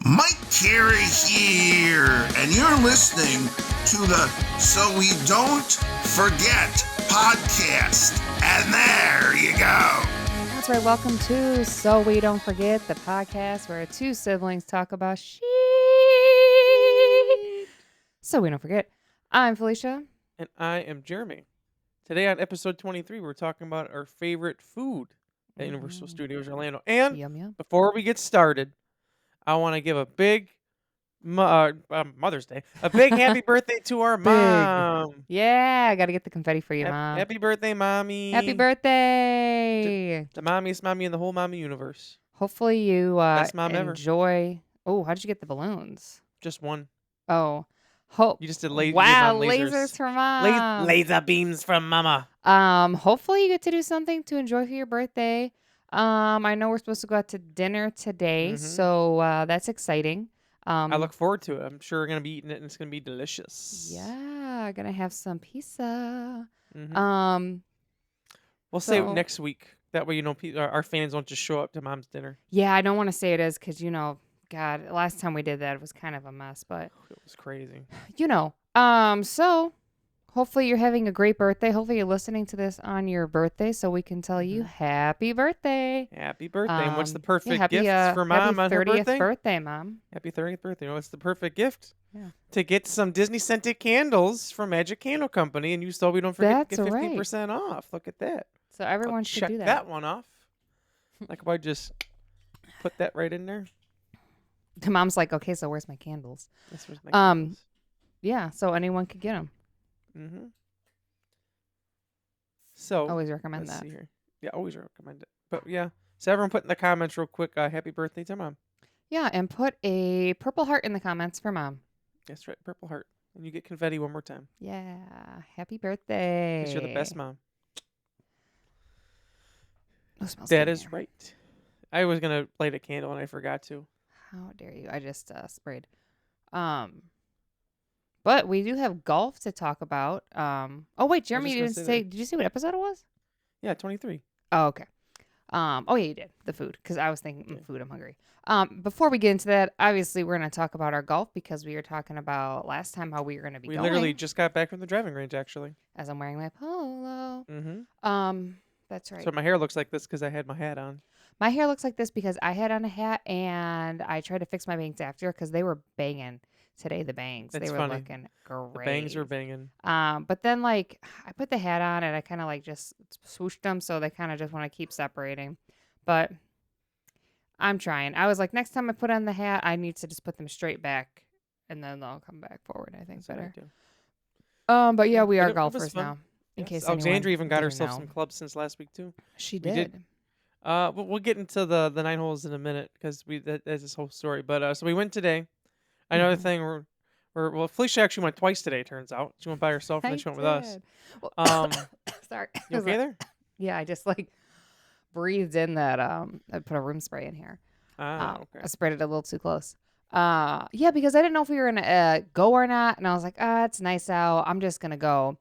Mike Carey here, and you're listening to the So We Don't Forget podcast. And there you go. That's right. Welcome to So We Don't Forget, the podcast where two siblings talk about shit. So we don't forget. I'm Felicia. And I am Jeremy. Today on episode 23, we're talking about our favorite food at Universal Studios Orlando. And Yum, yum. before we get started, I want to give a big Mother's Day, a big happy birthday to our mom. Yeah, I got to get the confetti for you, Mom. Happy birthday, mommy. Happy birthday. The mommiest mommy in the whole mommy universe. Hopefully you Best mom ever. enjoy. Oh, how did you get the balloons? Just one. Oh. You just did lasers. Wow, lasers from Mom. Laser beams from mama. Hopefully you get to do something to enjoy for your birthday. I know we're supposed to go out to dinner today, so that's exciting. I look forward to it. I'm sure we're gonna be eating it, and it's gonna be delicious. Yeah, gonna have some pizza. We'll say it next week. That way, our fans won't just show up to mom's dinner. Yeah, I don't want to say it is because God, last time we did that, it was kind of a mess, but it was crazy. So hopefully you're having a great birthday. Hopefully you're listening to this on your birthday so we can tell you happy birthday. Happy birthday. And what's the perfect gift for Mom on her birthday? birthday? 30th birthday, Mom. Happy 30th birthday. What's the perfect gift? Yeah. To get some Disney scented candles from Magic Candle Company, and you still we don't forget to get 15% off. Look at that. So everyone should do that. Check that one off. Like if I just put that right in there. The Mom's like, okay, so where's my candles? Where's my candles? Yeah, so anyone could get them. So always recommend that. See here. Yeah, always recommend it. But yeah, so everyone put in the comments real quick, happy birthday to Mom. Yeah, and put a purple heart in the comments for Mom. That's right, purple heart. And you get confetti one more time. Yeah, happy birthday. Because you're the best mom. Oh, smells that good is here. right. I was going to light a candle and I forgot to. How dare you? I just sprayed. But we do have golf to talk about. Oh wait, Jeremy, you didn't say. Did you see what episode it was? Yeah, 23. Oh, okay. Oh yeah, you did the food because I was thinking food. I'm hungry. Before we get into that, obviously we're going to talk about our golf because we were talking about last time how we were going to be. We literally just got back from the driving range, actually. As I'm wearing my polo. That's right. So my hair looks like this because I had my hat on. My hair looks like this because I had on a hat and I tried to fix my bangs after because they were banging today. The bangs, That's they were funny. looking great. The bangs were banging. But then I put the hat on and I kind of just swooshed them, so they kind of just want to keep separating. But I'm trying. I was like, next time I put on the hat, I need to just put them straight back, and then they'll come back forward. I think That's better. But yeah, we are it golfers fun. now. In case Alexandria even got didn't herself know. some clubs since last week too. She did. We'll get into the 9 holes in a minute because that's this whole story. But so we went today. Another thing, well, Felicia actually went twice today. Turns out she went by herself and then she went with us. Well, sorry. You okay there? Yeah, I just breathed in that. I put a room spray in here. Okay. I sprayed it a little too close. Yeah, because I didn't know if we were gonna go or not, and I was like, it's nice out. I'm just gonna go.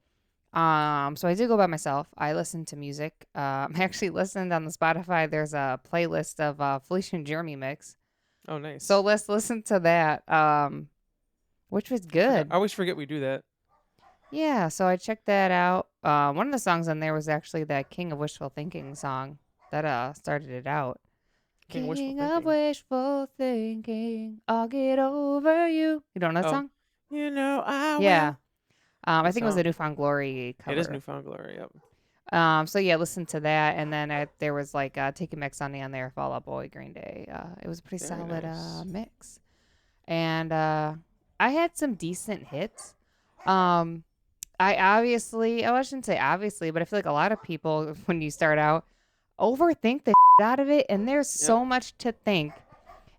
So I did go by myself. I listened to music. I actually listened on the Spotify. There's a playlist of Felicia and Jeremy mix. Oh, nice. So let's listen to that. Which was good. I always forget we do that. Yeah, so I checked that out. One of the songs on there was actually that King of Wishful Thinking song that started it out. King of Wishful Thinking, I'll get over you. You don't know that song? I will. Yeah. I think it was the Newfound Glory cover. It is Newfound Glory, yep. So yeah, listen to that, and then there was Take It Back Sunday on there, Fall Out Boy, Green Day. It was a pretty solid mix, and I had some decent hits. I shouldn't say obviously, but I feel like a lot of people when you start out overthink the out of it, and there's so much to think.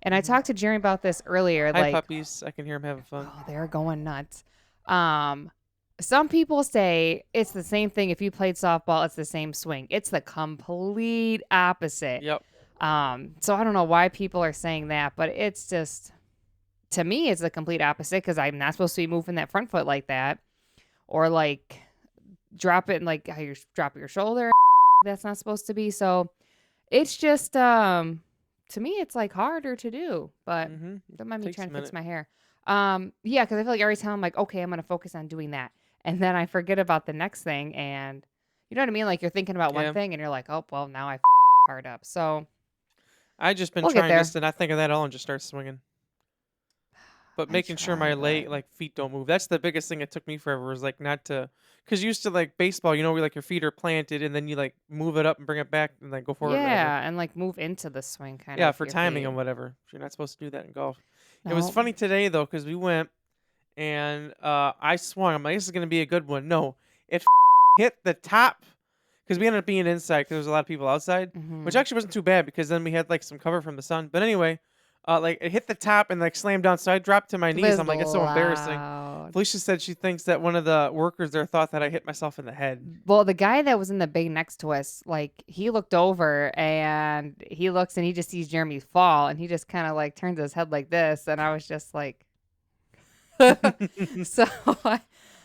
And I talked to Jeremy about this earlier. Hi, puppies! I can hear them having fun. Oh, they're going nuts. Some people say it's the same thing. If you played softball, it's the same swing. It's the complete opposite. Yep. So I don't know why people are saying that, but it's just, to me, it's the complete opposite because I'm not supposed to be moving that front foot like that, or drop it and how you drop your shoulder. That's not supposed to be. So it's just to me, it's like harder to do, but Mm-hmm. don't mind me Takes a trying to fix minute. my hair. Yeah, because I feel like every time I'm like, okay, I'm gonna focus on doing that, and then I forget about the next thing, and you know what I mean? Like you're thinking about one Yeah. thing, and you're like, oh, well, now I hard up. So I just been we'll get trying just there. to not think of that at all and just start swinging. But I making sure my try, but feet don't move. That's the biggest thing it took me forever was like not to, because used to like baseball, you know, where like your feet are planted and then you like move it up and bring it back and like go forward, whatever. yeah, and like move into the swing kind of Yeah, with for your timing feet. and whatever. You're not supposed to do that in golf. It was No, funny today though, because we went and I swung. I'm like, this is gonna be a good one. No, it hit the top because we ended up being inside because there was a lot of people outside, which mm-hmm. actually wasn't too bad because then we had like some cover from the sun. But anyway, like it hit the top and like slammed down, so I dropped to my It knees. was I'm like, it's so embarrassing. loud. Felicia said she thinks that one of the workers there thought that I hit myself in the head. Well, the guy that was in the bay next to us, like he looked over and he looks and he just sees Jeremy fall and he just kind of like turns his head like this, and I was just like, so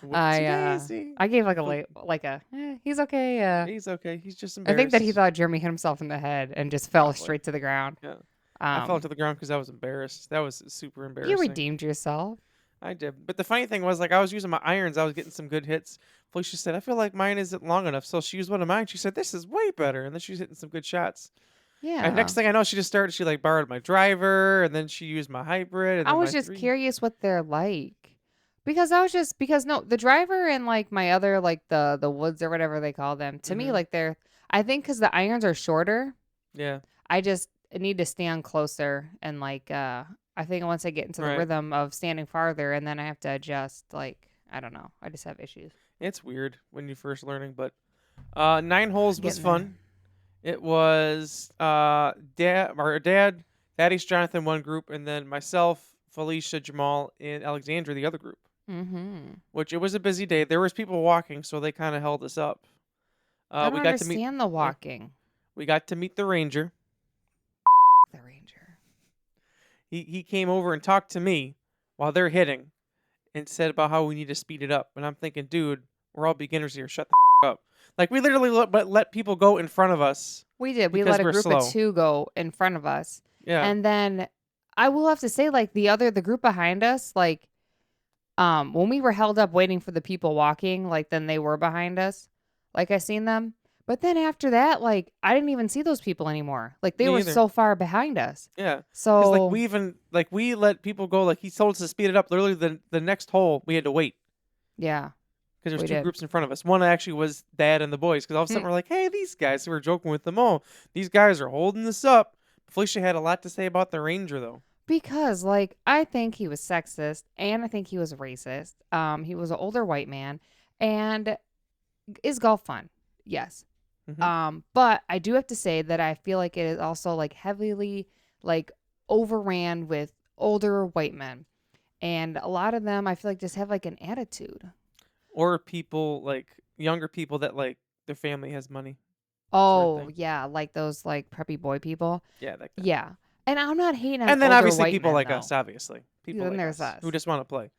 Whoopsie daisy. I gave like a But he's okay. he's okay. He's just I think that he embarrassed. thought Jeremy hit himself in the head and just fell Probably. straight to the ground. Yeah. I fell Um, to the ground because I was embarrassed. That was super you embarrassing. redeemed yourself. I did. But the funny thing was, like, I was using my irons. I was getting some good hits. Felicia said, I feel like mine isn't long enough. So she used one of mine. She said, this is way better. And then she was hitting some good shots. And Yeah. next thing I know, she just started, she like borrowed my driver. And then she used my hybrid. And I then was my just 3. curious what they're like. Because no, the driver and like my other like the woods or whatever they call them, to me Mm-hmm. like they're I think cuz the irons are shorter, Yeah. I just need to stand closer and like I think once I get into the Right. rhythm of standing farther and then I have to adjust, like I don't know. I just have issues. It's weird when you're first learning. But 9 holes was Getting there. fun. It was dad, Thaddeus Jonathan, one group. And then myself, Felicia, Jamal, and Alexandra, the other group. Mhm. Which it was a busy day. There was people walking, so they kind of held us up. I don't We got to meet. understand the Yeah, walking. we got to meet the ranger. The ranger. He came over and talked to me while they're hitting, and said about how we need to speed it up. And I'm thinking, dude, we're all beginners here. Shut the up. Like we literally let people go in front of us We did. We because let a we're group slow. of 2 go in front of us. Yeah. And then I will have to say like the group behind us, like when we were held up waiting for the people walking, like then they were behind us. Like I seen them. But then after that, like I didn't even see those people anymore. Like they Me were either. so far behind us. Yeah. So Because like we even like we let people go. Like he told us to speed it up. Literally the next hole we had to wait. yeah. Because there's We 2 did. groups in front of us. One actually was Dad and the boys. Because all of a sudden Hmm. we're like, hey, these guys. So we're joking with them. Oh, these guys are holding this up. Felicia had a lot to say about the Ranger, though. Because like I think he was sexist and I think he was racist. He was an older white man. And is golf fun? Yes. Mhm. But I do have to say that I feel like it is also like heavily like overran with older white men. And a lot of them I feel like just have like an attitude. Or people, like, younger people that, like, their family has money. Sort of Oh, thing. yeah, like those like preppy boy people. Yeah, that kind. Yeah. And I'm not hating on And then older obviously white people men like though. us, obviously. People Then like there's us who us. just want to play.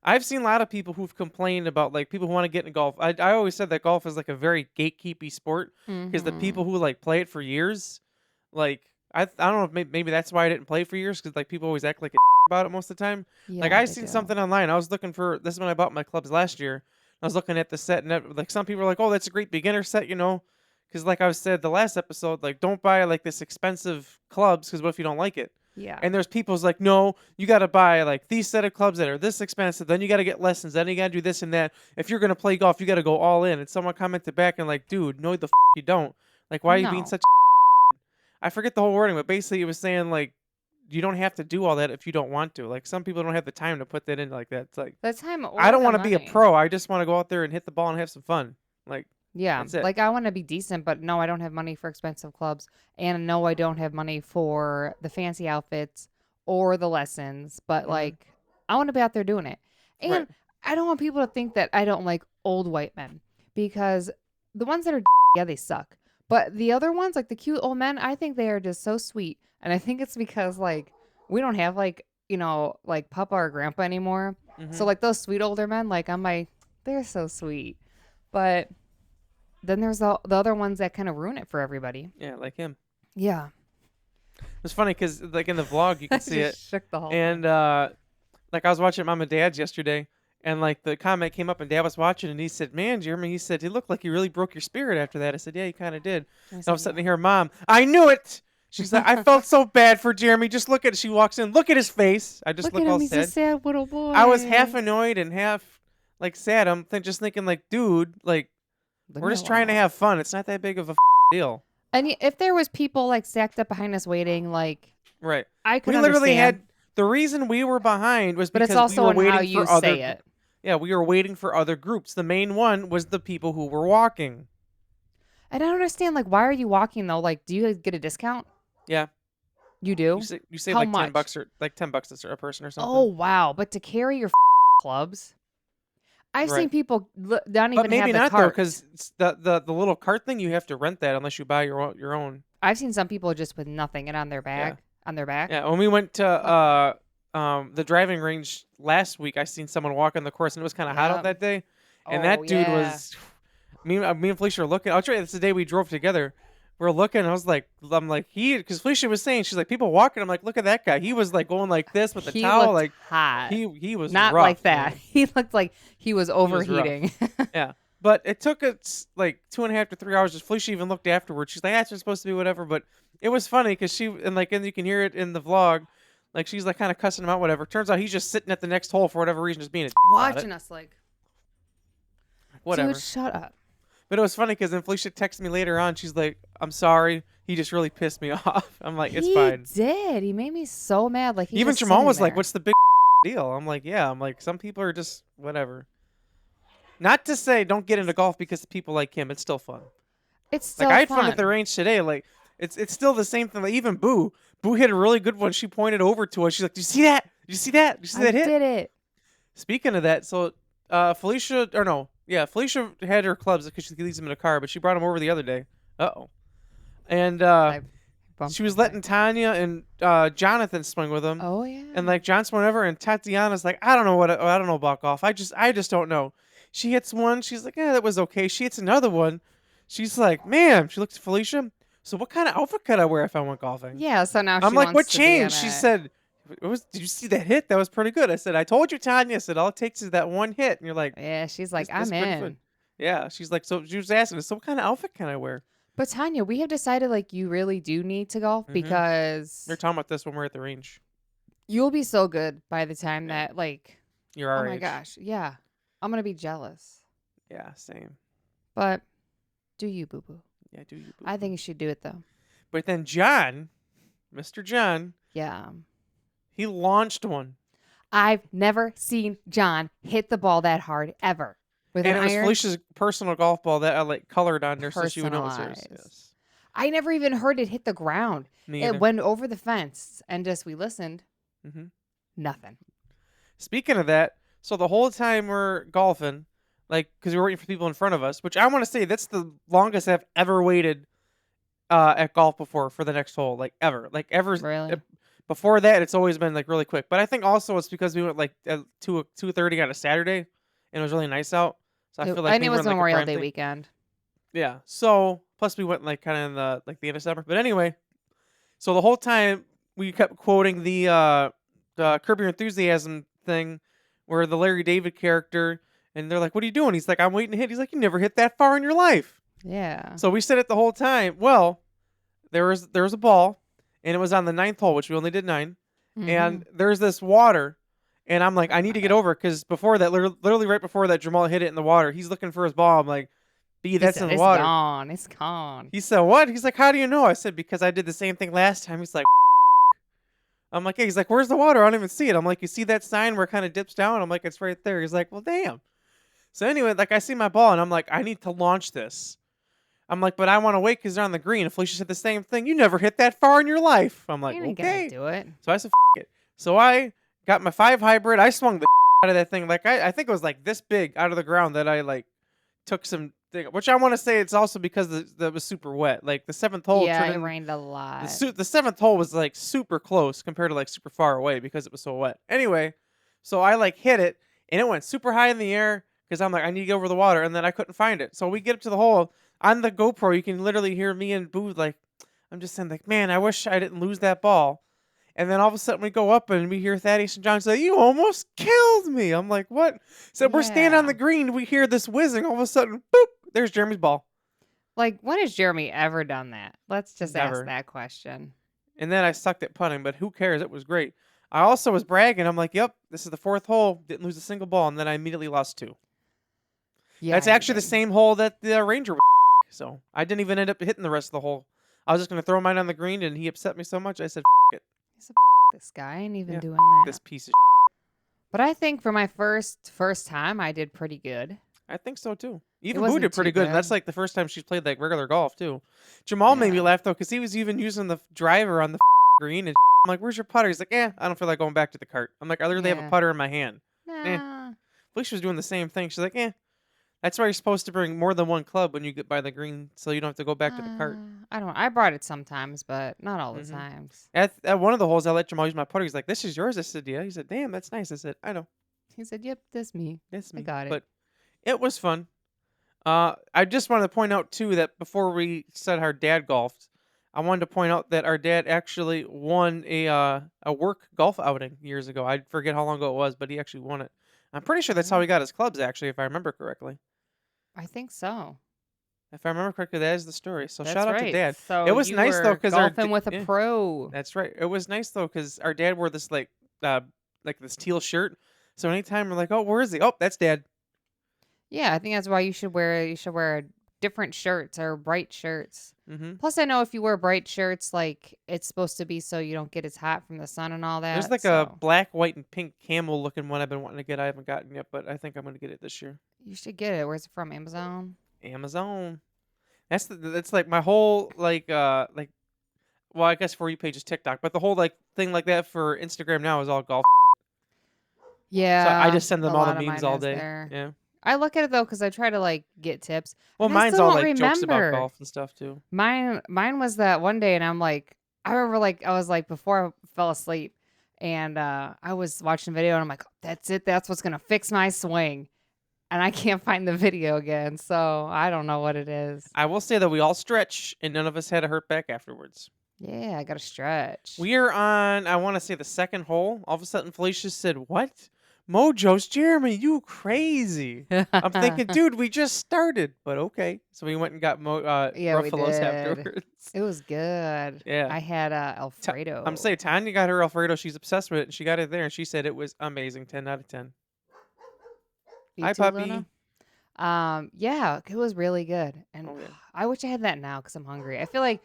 I've seen a lot of people who've complained about, like, people who want to get into golf. I always said that golf is, like, a very gatekeepy sport. Because the people Mhm. who, like, play it for years, like, I don't know if maybe that's why I didn't play for years. Because, like, people always act like a about it most of the time. Like, Yeah, I they seen do. something online. I was looking for, this is when I bought my clubs last year. I was looking at the set, and like, some people are like, oh, that's a great beginner set, you know? Because, like I said the last episode, like, don't buy, like, this expensive clubs, because what if you don't like it? Yeah. And there's people's like, no, you got to buy, like, these set of clubs that are this expensive. Then you got to get lessons. Then you got to do this and that. If you're going to play golf, you got to go all in. And someone commented back and, like, dude, no, the you don't. Like, why are you being No. such I forget the whole wording, but basically it was saying, like, you don't have to do all that if you don't want to. Like, some people don't have the time to put that in like that. It's like, The time I or don't the want to be a money. pro. I just want to go out there and hit the ball and have some fun. Like, Yeah. that's it. Like I want to be decent, but no, I don't have money for expensive clubs. And no, I don't have money for the fancy outfits or the lessons. But Mhm. like I want to be out there doing it. And Right. I don't want people to think that I don't like old white men. Because the ones that are yeah, they suck. But the other ones, like the cute old men, I think they are just so sweet. And I think it's because like we don't have like, like Papa or Grandpa anymore. So Mhm. like those sweet older men, like I'm like, they're so sweet. But then there's the other ones that kind of ruin it for everybody. Yeah, like him. Yeah. It was funny because like in the vlog you I can see it, just shook the whole and like I was watching Mom and Dad's yesterday, and like the comment came up, and Dad was watching, and he said, "Man, Jeremy," he said, "he looked like he really broke your spirit after that." I said, "Yeah, he kind of did." thing. And I was sitting here, Mom, I knew it. She's like, I felt so bad for Jeremy. Just look at it. She walks in, look at his face. I just Look look at all him, he's a sad. sad little boy. I was half annoyed and half like sad. I'm just thinking like, dude, like Leave we're me just trying to alone. have fun. It's not that big of a deal. And if there was people like stacked up behind us waiting, like Right. I could We literally understand, had the reason we were behind was but because it's we also were in waiting how for you other. say it. Yeah, we were waiting for other groups. The main one was the people who were walking. And I don't understand, like, why are you walking though? Like, do you get a discount? Yeah. You do? You save How like much? $10 or like $10 a person or something. Oh wow! But to carry your clubs, I've seen Right. people not even But maybe have the not though, carts. because the little cart thing you have to rent that unless you buy your own. I've seen some people just with nothing and on their bag, on their back. Yeah, when we went to the driving range last week, I seen someone walking the course, and it was kind of hot out Yep. that day, and Oh, that dude yeah. was. Me and Felicia were looking. I'll try. It's the day we drove together. We're looking. I'm like because Felicia was saying she's like people walking. I'm like, look at that guy. He was like going like this with the He towel. looked Like hot. he was Not rough, like that. man. He looked like he was was rough. overheating. Yeah. But it took us like 2.5 to 3 hours. Just Felicia even looked afterwards. She's like, "That's just supposed to be whatever." But it was funny because and you can hear it in the vlog. Like she's like kind of cussing him out, whatever. Turns out he's just sitting at the next hole for whatever reason, just being a Watching us like, whatever. dude, shut up. But it was funny because then Felicia texted me later on. She's like, "I'm sorry. He just really pissed me off." I'm like, "It's fine." He did. He made me so mad. Like Even just Jamal sitting was like, there. "What's the big deal?" I'm like, "Yeah." I'm like, some people are just whatever. Not to say don't get into golf because of people like him. It's still fun. It's still Like I had fun. fun at the range today. Like it's still the same thing. Like even Boo hit a really good one. She pointed over to us. She's like, "Do you see that? Do you see that? Do you see that I hit?" did it. Speaking of that, so Felicia had her clubs because she leaves them in a car, but she brought them over the other day. And I bumped she was the letting thing. Tanya and Jonathan swing with them. Oh yeah. And like John swung over, and Tatiana's like, I don't know about golf. I just don't know. She hits one. She's like, yeah, that was okay. She hits another one. She's like, man. She looks at Felicia. So what kind of outfit could I wear if I went golfing? Yeah. So now I'm she like, wants what to be in changed? She it. said, did you see that hit? That was pretty good. I said, I told you, Tanya. I said, all it takes is that one hit. And you're like, Yeah. She's like, this I'm pretty in. fun. Yeah. She's like, so she was asking, so what kind of outfit can I wear? But Tanya, we have decided like you really do need to golf Mhm. because They're talking about this when we're at the range. you'll be so good by the time Yeah. that like, You're our oh my age. gosh, yeah, I'm gonna be jealous. Yeah, same. But do you, boo boo? Yeah, do you? I think you should do it though. But then John, Mr. John, Yeah. he launched one. I've never seen John hit the ball that hard ever with And an it was iron. Felicia's personal golf ball that I like colored on there so she would know it was hers. Personalized. Yes. I never even heard it hit the ground. Me It either. went over the fence and just we listened. Mhm. Nothing. Speaking of that, so the whole time we're golfing, like, because we were waiting for people in front of us, which I want to say that's the longest I've ever waited at golf before for the next hole, like ever, Really? Before that, it's always been like really quick. But I think also it's because we went like at 2:30 on a Saturday, and it was really nice out. So I feel like And we it were was in, like, a Memorial prime Day thing. weekend. Yeah. So plus we went like kind of in the end of summer. But anyway, so the whole time we kept quoting the Curb Your Enthusiasm thing, where the Larry David character, and they're like, "What are you doing?" He's like, "I'm waiting to hit." He's like, "You never hit that far in your life." Yeah. So we said it the whole time. Well, there was a ball, and it was on the 9th hole, which we only did 9, and there's this water. And I'm like, I need to get over because before that, literally right before that, Jamal hit it in the water. He's looking for his ball. I'm like, B, that's in the it's water. gone. It's gone. He said, what? He's like, how do you know? I said, because I did the same thing last time. He's like, I'm like, hey, he's like, where's the water? I don't even see it. I'm like, you see that sign where it kind of dips down? I'm like, it's right there. He's like, well, damn. So anyway, like I see my ball and I'm like, I need to launch this. I'm like, but I want to wait because they're on the green. And Felicia said the same thing. You never hit that far in your life. I'm like, You ain't okay. gonna do it. So I said, it. So I got my 5 hybrid. I swung the out of that thing. Like I think it was like this big out of the ground that I like took some thing, which I want to say it's also because that was super wet. Like the 7th hole. Yeah, it turned in- rained a lot. the 7th hole was like super close compared to like super far away because it was so wet. Anyway, so I like hit it and it went super high in the air because I'm like, I need to get over the water, and then I couldn't find it. So we get up to the hole on the GoPro. You can literally hear me and Boo like, I'm just saying, like, man, I wish I didn't lose that ball. And then all of a sudden we go up and we hear Thaddeus and John say, "You almost killed me." I'm like, "What?" So we're standing on Yeah. the green. We hear this whizzing. All of a sudden, boop, there's Jeremy's ball. Like, when has Jeremy ever done that? Let's just ask Never. that question. And then I sucked at putting, but who cares? It was great. I also was bragging. I'm like, "Yep, this is the 4th hole. Didn't lose a single ball." And then I immediately lost 2. Yeah, That's you actually the did. same hole that the Ranger was. So I didn't even end up hitting the rest of the hole. I was just going to throw mine on the green, and he upset me so much, I said, it. He's a this guy ain't even Yeah, doing that. This piece of But I think for my first time, I did pretty good. I think so, too. Even Boo wasn't did pretty too good. And that's bad. like the first time she's played like regular golf, too. Jamal made me Yeah. laugh, though, because he was even using the driver on the green. And I'm like, "Where's your putter?" He's like, I don't feel like going back to the cart. I'm like, "I literally have a Yeah. putter in my hand." Nah. Felicia was doing the same thing. She's like, That's why you're supposed to bring more than one club when you get by the green, so you don't have to go back to the cart. I don't. I brought it sometimes, but not all the Mhm. times. At one of the holes, I let Jamal use my putter. He's like, "This is yours." I said, "Yeah." He said, "Damn, that's nice." I said, "I know, He said, "Yep, that's me. that's I me." got it." But it was fun. I just wanted to point out too that before we said our dad golfed, I wanted to point out that our dad actually won a work golf outing years ago. I forget how long ago it was, but he actually won it. I'm pretty sure that's how he got his clubs, actually, if I remember correctly. I think so. If I remember correctly, that is the story. So That's shout out to Right. Dad. So It was you nice though were because golfing with a pro. that's right. It was nice though because our dad wore this like this teal shirt. So anytime we're like, "Oh, where is he?" "Oh, that's Dad." Yeah, I think that's why you should wear different shirts or bright shirts. Mm-hmm. Plus, I know if you wear bright shirts, like it's supposed to be so you don't get as hot from the sun and all that. There's like a black, white, and pink camel looking one I've been wanting to get. I haven't gotten yet, but I think I'm gonna get it this year. You should get it. Where's it from? Amazon? Amazon. That's like my whole like well, I guess For You page is TikTok, but the whole like thing like that for Instagram now is all golf. Yeah. So I just send them a all the lot of memes mine all is day. there. Yeah. I look at it though because I try to like get tips. Well, and I mine's still all don't like jokes about remember. golf and stuff too. Mine was that one day, and I'm like, I remember like I was like before I fell asleep, and I was watching the video, and I'm like, that's it. That's what's gonna fix my swing. And I can't find the video again, so I don't know what it is. I will say that we all stretch, and none of us had a hurt back afterwards. Yeah, I gotta stretch. We are on, I want to say, the second hole. All of a sudden, Felicia said, "What? Mojo's Jeremy, you crazy." I'm thinking, dude, we just started, but okay. So we went and got Yeah, we Ruffalos did. afterwards. It was good. Yeah. I had Alfredo. I'm saying, Tanya got her Alfredo. She's obsessed with it, and she got it there, and she said it was amazing. 10 out of 10. You Hi, too, puppy. Luna? Yeah, it was really good, and Oh, yeah. I wish I had that now because I'm hungry. I feel like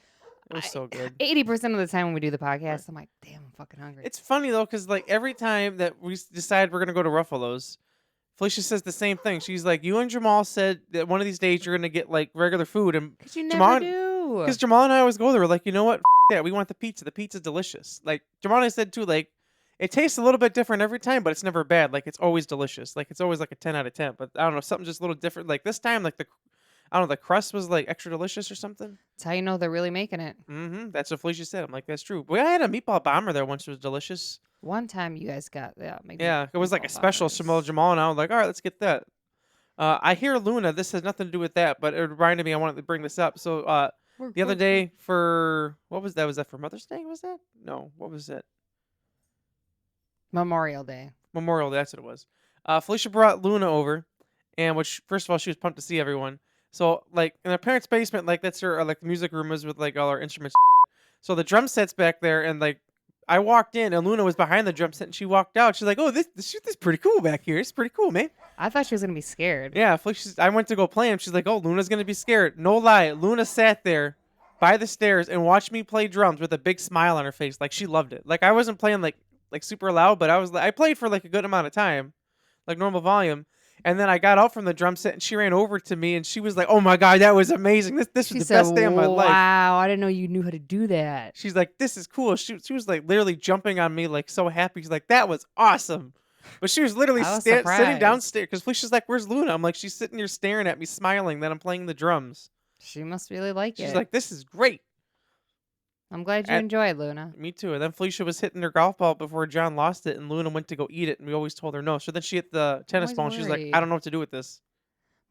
It was so good. 80% of the time when we do the podcast, Right. I'm like, damn, I'm fucking hungry. It's funny though, because like every time that we decide we're gonna go to Ruffalos, Felicia says the same thing. She's like, "You and Jamal said that one of these days you're gonna get like regular food," and Because you Jamal- never do. because Jamal and I always go there, we're like, "You know what? Yeah, we want the pizza. The pizza's delicious." Like Jamal and I said too, like it tastes a little bit different every time, but it's never bad. Like it's always delicious. Like it's always like a 10 out of 10. But I don't know, something just a little different. Like this time, like I don't know, the crust was like extra delicious or something. That's how you know they're really making it. Mm-hmm. That's what Felicia said. I'm like, that's true. But I had a meatball bomber there once. It was delicious. One time you guys got Yeah, it was like a meatball special. bombers. Jamal and I were like, all right, let's get that. I hear Luna. This has nothing to do with that, but it reminded me I wanted to bring this up. So the other day for what was that? Was that for Mother's Day? Was that? No, what was it? Memorial Day. Memorial Day. That's what it was. Felicia brought Luna over, and which first of all she was pumped to see everyone. So like in her parents' basement, like that's her like the music room is with like all our instruments. So the drum set's back there, and like I walked in, and Luna was behind the drum set, and she walked out. She's like, "Oh, this is pretty cool back here. It's pretty cool, man." I thought she was gonna be scared. Yeah, I went to go play him. She's like, "Oh, Luna's gonna be scared." No lie, Luna sat there by the stairs and watched me play drums with a big smile on her face. Like she loved it. Like I wasn't playing like super loud, but I played for like a good amount of time, like normal volume. And then I got out from the drum set, and she ran over to me, and she was like, "Oh my god, that was amazing! This She was the said, best day of my life." "Wow, I didn't know you knew how to do that." She's like, "This is cool." She was like literally jumping on me, like so happy. She's like, "That was awesome." But she was literally I was sitting surprised. downstairs because Felicia's like, "Where's Luna?" I'm like, "She's sitting here staring at me, smiling that I'm playing the drums." She must really like She's it. like, "This is great." I'm glad you And- enjoyed, Luna. Me too. And then Felicia was hitting her golf ball before John lost it, and Luna went to go eat it, and we always told her no. So then she hit the tennis always ball, and she's like, worried. "I don't know what to do with this."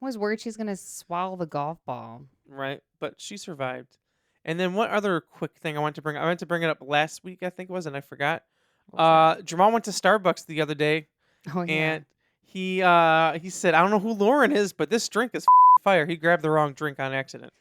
I was worried she's gonna swallow the golf ball. Right? But she survived. And then one other quick thing I want to bring. I meant to bring it up last week, I think it was, and I forgot. What's that? Jamal went to Starbucks the other day, Oh yeah. and he said, I don't know who Lauren is, but this drink is fire. He grabbed the wrong drink on accident.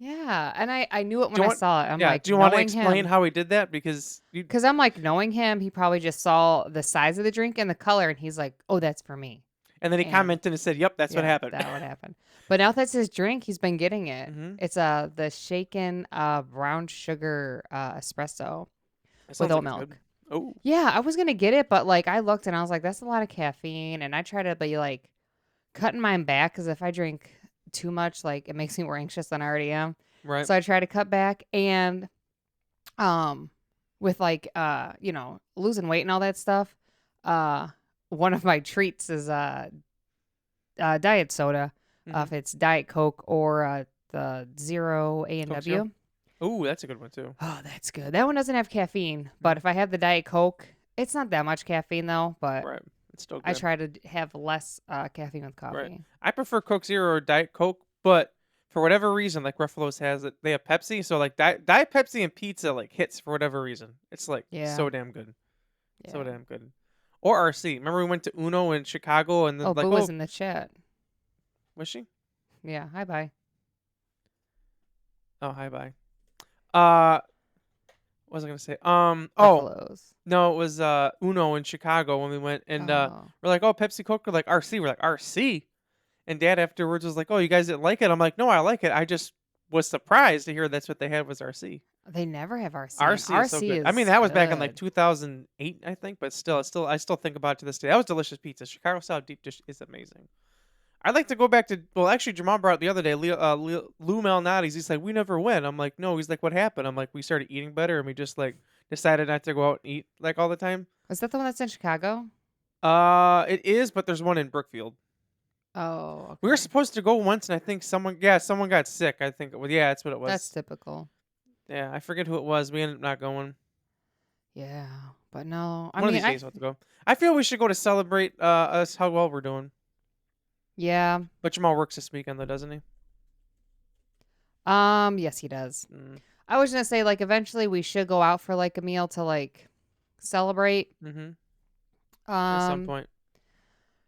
Yeah, and I knew it Do when you I want? saw it. I'm Yeah. like, Do you want to knowing explain him, how he did that? Because because I'm like, knowing him, he probably just saw the size of the drink and the color, and he's like, oh, that's for me. and then he And commented and said, "Yep, that's what yeah, happened." that would happen. But now that's his drink, he's been getting it. Mm-hmm. It's the shaken brown sugar espresso It with sounds oat like it's milk. good. Oh, Yeah, I was gonna get it, but like I looked and I was like, that's a lot of caffeine, and I try to be like cutting mine back because if I drink too much, like it makes me more anxious than I already am. right. So I try to cut back, and with like losing weight and all that stuff, one of my treats is diet soda. Mm-hmm. If it's Diet Coke or the Zero A and Coke Zero? W. Oh, that's a good one too. Oh, that's good. That one doesn't have caffeine, but if I have the Diet Coke, it's not that much caffeine though. But Right. It's still I good. try to have less caffeine with coffee. Right. I prefer Coke Zero or Diet Coke, but for whatever reason, like Ruffalo's has it, they have Pepsi. So like Diet Pepsi and pizza like hits for whatever reason. It's like Yeah. so damn good, Yeah. so damn good. Or RC. Remember we went to Uno in Chicago and then Oh, like Boo was in the chat. was she? Yeah. Hi, bye. Oh hi bye. What was I gonna say? Oh Buffaloes. no, it was Uno in Chicago when we went and Oh. we're like, oh Pepsi Coke, we're like RC, we're like RC. And Dad afterwards was like, "Oh, you guys didn't like it?" I'm like, "No, I like it. I just was surprised to hear that's what they had was RC. They never have RC. RC is so good. I mean, that was back in like 2008, I think, but still, I still think about it to this day. That was delicious pizza. Chicago style deep dish is amazing. I'd like to go back to. Well, actually, Jamal brought it the other day. Lou Malnati's. He's like, we never went. I'm like, no. He's like, what happened? I'm like, we started eating better, and we just like decided not to go out and eat like all the time. Is that the one that's in Chicago? It is, but there's one in Brookfield. Oh. Okay. We were supposed to go once, and I think someone got sick. I think, well, yeah, that's what it was. That's typical. Yeah, I forget who it was. We ended up not going. Yeah, but no. I One of mean, these days we'll have to go. I feel we should go to celebrate us how well we're doing. yeah. But Jamal works this weekend though, doesn't he? Yes, he does. I was gonna say like eventually we should go out for like a meal to like celebrate. Mm-hmm. At some Um, point.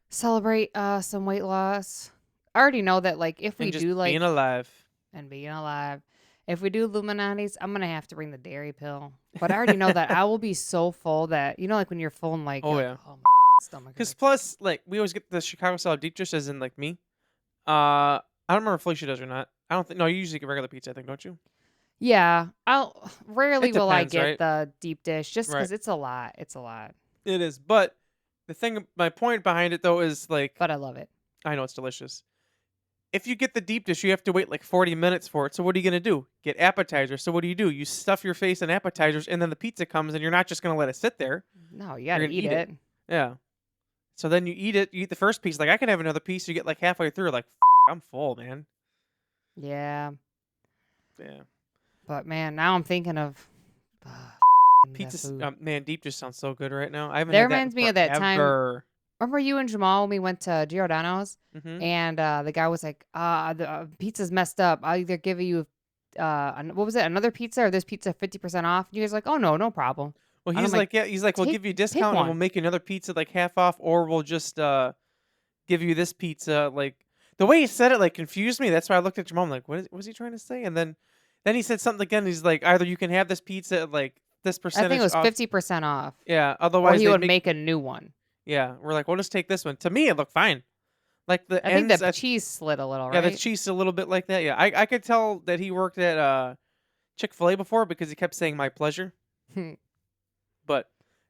celebrate some weight loss. I already know that like if we And just do like being alive. and being alive, if we do Illuminati's, I'm gonna have to bring the dairy pill. But I already know that I will be so full that like when you're full and like Oh, you're yeah. like, oh my stomach. Because hurts." plus, like, we always get the Chicago style deep dish as in like me. I don't remember if Felicia does or not. I don't think. No, you usually get regular pizza, I think, don't you? Yeah, I'll rarely It will I depends, get right? the deep dish just because Right. it's a lot. It's a lot, It is, but the thing, my point behind it though is like, but I love it. I know it's delicious. If you get the deep dish, you have to wait like 40 minutes for it. So what are you gonna do? Get appetizers. So what do? You stuff your face in appetizers, and then the pizza comes, and you're not just gonna let it sit there. No, you gotta gonna eat eat it. Yeah. So then you eat it. You eat the first piece. Like I can have another piece. You get like halfway through. Like I'm full, man. Yeah, Yeah. but man, now I'm thinking of Pizza. food. Man, deep just sounds so good right now. I haven't That had reminds that in me of that time. forever. Remember you and Jamal when we went to Giordano's Mm-hmm. and the guy was like, the pizza's messed up. I'll either give you what was it, another pizza or this pizza 50% off. And you guys were like, oh no problem. Well, And he's I'm like, yeah. He's like, we'll "Take- give you a take discount and we'll one." make you another pizza like half off, or we'll just give you this pizza. Like the way he said it, like confused me. That's why I looked at Jamal. I'm like, what was he trying to say? And then he said something again. He's like, either you can have this pizza at like this I percentage think it was off. 50% off. Yeah. Or Otherwise, he they'd would make a new one. Yeah, we're like, we'll just take this one. To me, it looked fine. Like the I think ends, the cheese slid a little, yeah, right? the cheese a little bit like that. Yeah, I could tell that he worked at Chick-fil-A before because he kept saying "my pleasure," but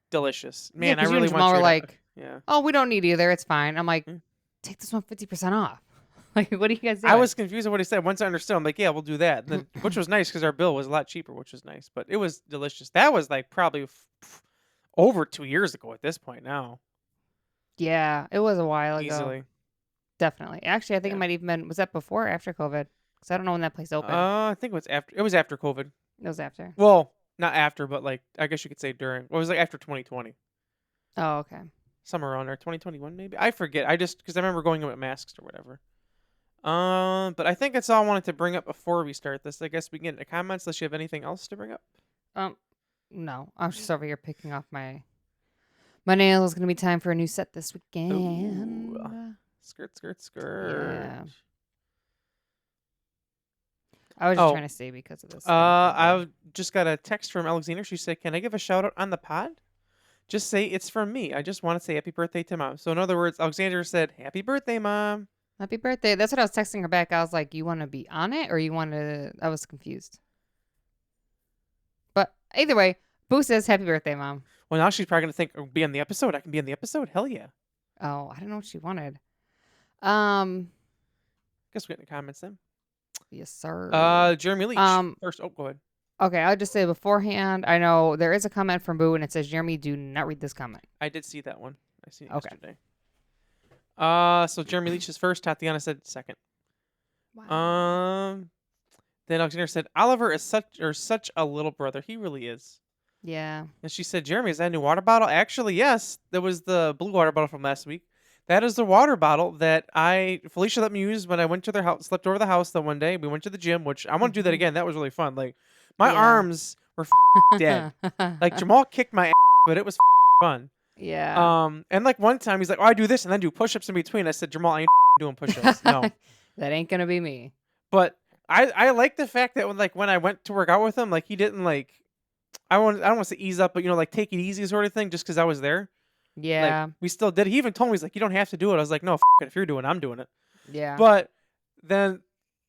delicious. Man, I because you really and want Jamal were you to- like, yeah. oh, we don't need either. It's fine. I'm like, Mm. take this one 50% off. Like, what do you guys doing? I was confused at what he said. Once I understood, I'm like, yeah, we'll do that. Then, which was nice because our bill was a lot cheaper, which was nice. But it was delicious. That was like probably over 2 years ago at this point now. Yeah, it was a while ago. Easily. Definitely. Actually, I think Yeah. it might even been, was that before or after COVID? Because I don't know when that place opened. I think it was after. It was after COVID. It was after. Well, not after, but like I guess you could say during. Well, it was like after 2020. Oh, okay. Somewhere around there, 2021 maybe. I forget. I just because I remember going in with masks or whatever. But I think that's all I wanted to bring up before we start this. I guess we can get into comments unless you have anything else to bring up. No, I'm just over here picking off my nails. It's gonna be time for a new set this weekend. Ooh. Skirt. Yeah. I was just trying to say because of this. I just got a text from Alexander. She said, "Can I give a shout out on the pod? Just say it's from me. I just want to say happy birthday to Mom." So in other words, Alexander said, "Happy birthday, Mom." Happy birthday. That's what I was texting her back. I was like, "You want to be on it, or you want to?" I was confused. But either way, Boo says, "Happy birthday, Mom." Well, now she's probably gonna think, oh, "Be on the episode. I can be on the episode. Hell yeah!" Oh, I don't know what she wanted. Guess we get in the comments then. Yes, sir. Jeremy Leach first. Oh, go ahead. Okay, I'll just say beforehand, I know there is a comment from Boo, and it says, "Jeremy, do not read this comment." I did see that one. I seen it Okay. yesterday. So Jeremy Leach is first. Tatiana said second. Wow. Then Alexander said, "Oliver is such a little brother. He really is." Yeah. And she said, "Jeremy, is that a new water bottle?" Actually, yes. That was the blue water bottle from last week. That is the water bottle that Felicia let me use when I went to their house, slept over the house that one day. We went to the gym, which I want to do that again. That was really fun. Like, my arms were dead. Like, Jamal kicked my ass, but it was fun. Yeah. And like one time he's like, "Oh, I do this and then do push-ups in between." I said, "Jamal, I ain't doing push-ups." No. That ain't gonna be me. But I like the fact that when I went to work out with him, like he didn't like I don't want to say ease up, but like take it easy sort of thing just because I was there. Yeah. Like we still did. He even told me, he's like, "You don't have to do it." I was like, "No, it. If you're doing it, I'm doing it." Yeah. But then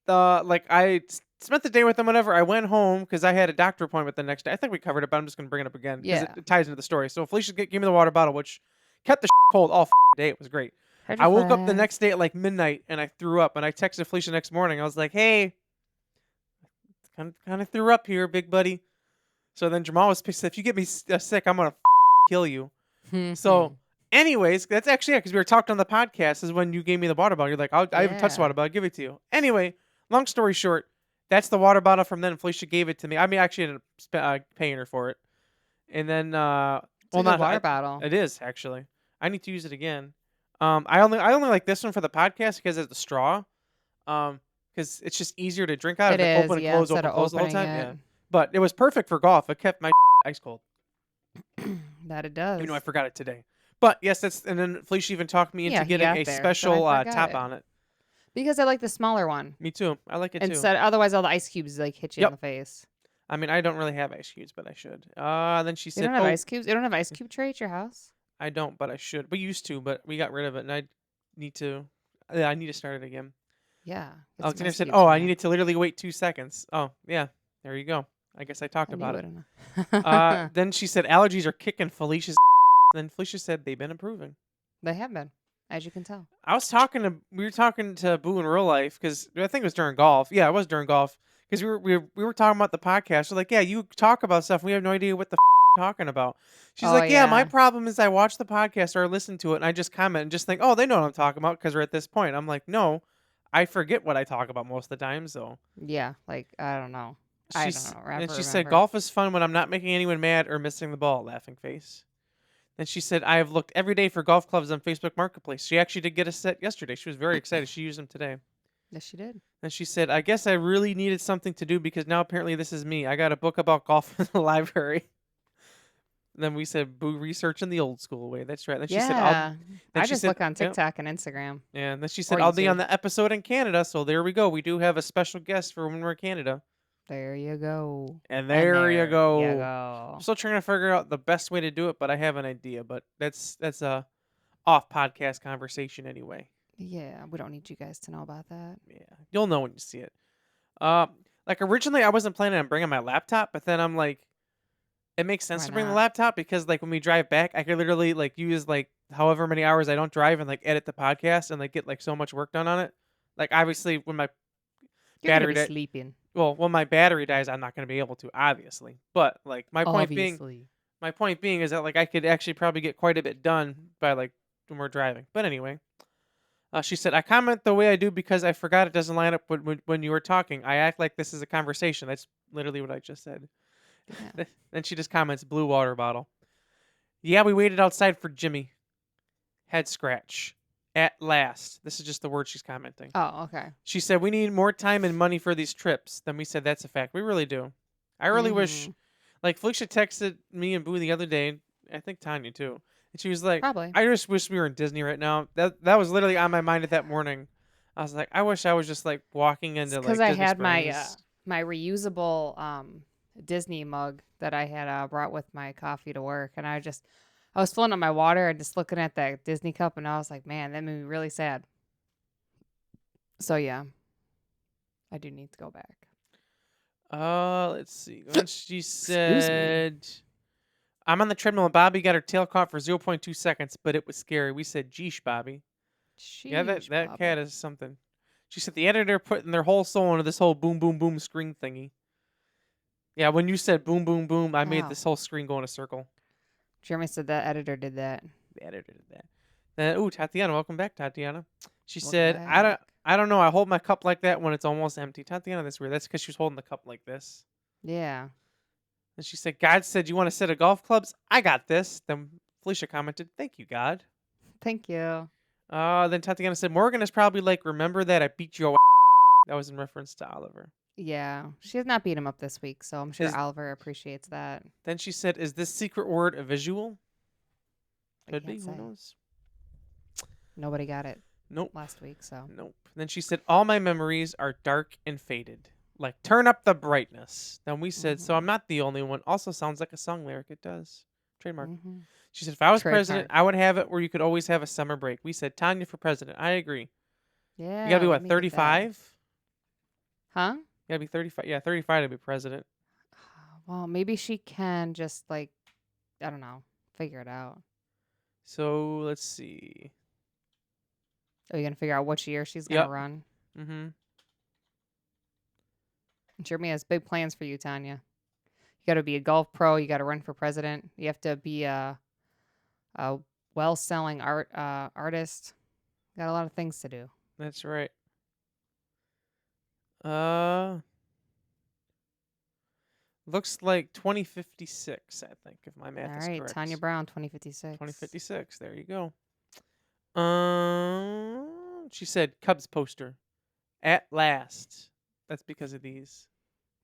like I spent the day with him whenever I went home because I had a doctor appointment the next day. I think we covered it, but I'm just gonna bring it up again because Yeah. it ties into the story. So Felicia gave me the water bottle, which kept the cold all day. It was great. I woke up the next day at like midnight and I threw up, and I texted Felicia next morning. I was like, "Hey, kind of threw up here, big buddy." So then Jamal was pissed. "If you get me sick, I'm gonna kill you." So, anyways, that's actually because we were talking on the podcast. Is when you gave me the water bottle. You're like, "I haven't touched the water bottle. I'll give it to you." Anyway, long story short, that's the water bottle from then. Felicia gave it to me. I mean, actually, ended up paying her for it. And then, it's a water bottle. It is actually. I need to use it again. I only like this one for the podcast because it's the straw. Because it's just easier to drink out of. It is, Open and close, instead open of close the whole opening time. it. Yeah. But it was perfect for golf. It kept my ice cold. That it does. Even though I forgot it today. But yes, and then Felicia even talked me into getting a special top on it. Because I like the smaller one. Me too. I like it too. Instead, otherwise all the ice cubes like hit you in the face. I mean, I don't really have ice cubes, but I should. Then she said, "You don't have ice cubes? You don't have ice cube tray at your house?" I don't, but I should. We used to, but we got rid of it, and I need to start it again. Yeah. Alexander said, "Oh, I needed to literally wait 2 seconds." Oh, yeah. There you go. I guess I talked about it. Then she said allergies are kicking Felicia's. Then Felicia said they've been improving. They have been, as you can tell. We were talking to Boo in real life because I think it was during golf. Yeah, it was during golf because we were talking about the podcast. We're like, "Yeah, you talk about stuff. We have no idea what the talking about." She's like, "Yeah, my problem is I watch the podcast or I listen to it and I just comment and just think, oh, they know what I'm talking about because we're at this point." I'm like, "No, I forget what I talk about most of the time." So yeah, like I don't know. And she said, "Golf is fun when I'm not making anyone mad or missing the ball." Laughing face. And she said, "I have looked every day for golf clubs on Facebook Marketplace." She actually did get a set yesterday. She was very excited. She used them today. Yes, she did. And she said, "I guess I really needed something to do because now apparently this is me. I got a book about golf in the library." Then we said, "Boo, research in the old school way." That's right. Then she said, I just look on TikTok and Instagram. Yeah. And then she said, "I'll be on the episode in Canada." So there we go. We do have a special guest for when we're in Canada. There you go. And there you go. I'm still trying to figure out the best way to do it, but I have an idea. But that's a off podcast conversation anyway. Yeah, we don't need you guys to know about that. Yeah, you'll know when you see it. Like originally I wasn't planning on bringing my laptop, but then I'm like, it makes sense to bring the laptop because like when we drive back, I could literally like use like however many hours I don't drive and like edit the podcast and like get like so much work done on it. Like obviously when my battery sleeping. Well, when my battery dies, I'm not going to be able to, obviously. But like my point being is that like I could actually probably get quite a bit done by like when we're driving. But anyway, she said, "I comment the way I do because I forgot it doesn't line up when you were talking. I act like this is a conversation." That's literally what I just said. Yeah. Then she just comments, "Blue water bottle." Yeah, we waited outside for Jimmy. Head scratch. At last. This is just the word she's commenting. Oh, okay. She said, we need more time and money for these trips. Then we said, that's a fact. We really do. I really wish, like, Felicia texted me and Boo the other day, I think Tanya too. And she was like, Probably. I just wish we were in Disney right now. That was literally on my mind at that morning. I was like, I wish I was just like walking into Because like I Disney had my Springs. my reusable Disney mug that I had brought with my coffee to work, and I was filling up my water and just looking at that Disney cup, and I was like, man, that made me really sad. So yeah, I do need to go back. Let's see. Then she Excuse me. said, I'm on the treadmill and Bobby got her tail caught for 0.2 seconds, but it was scary. We said, geesh, Bobby. Yeah, that Sheesh, cat is something. She said the editor putting their whole soul into this whole boom, boom, boom screen thingy. Yeah, when you said boom, boom, boom, I made Ow. this whole screen go in a circle. Jeremy said that editor did that. The editor did that. Then, ooh, Tatiana, welcome back, Tatiana. She Welcome said, back. I don't know. I hold my cup like that when it's almost empty. Tatiana, that's weird. That's because she was holding the cup like this. Yeah. And she said, God said, you want a set of golf clubs? I got this. Then Felicia commented, thank you, God. Thank you. Then Tatiana said, Morgan is probably like, remember that I beat your That was in reference to Oliver. Yeah. She has not beat him up this week, so I'm sure Is- Oliver appreciates that. Then she said, is this secret word a visual? I Could be. can't Who say. knows? Nobody got it Nope. last week, so. Nope. Then she said, all my memories are dark and faded. Like, turn up the brightness. Then we said, so I'm not the only one. Also sounds like a song lyric. It does. Trademark. She said, if I was president, Trademark. I would have it where you could always have a summer break. We said, Tanya for president. I agree. Yeah. You gotta be let what, me get that. 35? Huh? You gotta be 35. Yeah, 35 to be president. Well, maybe she can just like, I don't know, figure it out. So let's see. Are you gonna figure out which year she's gonna Yep. run? Mm-hmm. Jeremy has big plans for you, Tanya. You got to be a golf pro. You got to run for president. You have to be a well-selling artist. Got a lot of things to do. That's right. Looks like 2056, I think, if my math All is right, correct. Tanya Brown, 2056. 2056. There you go. She said Cubs poster. At last. That's because of these.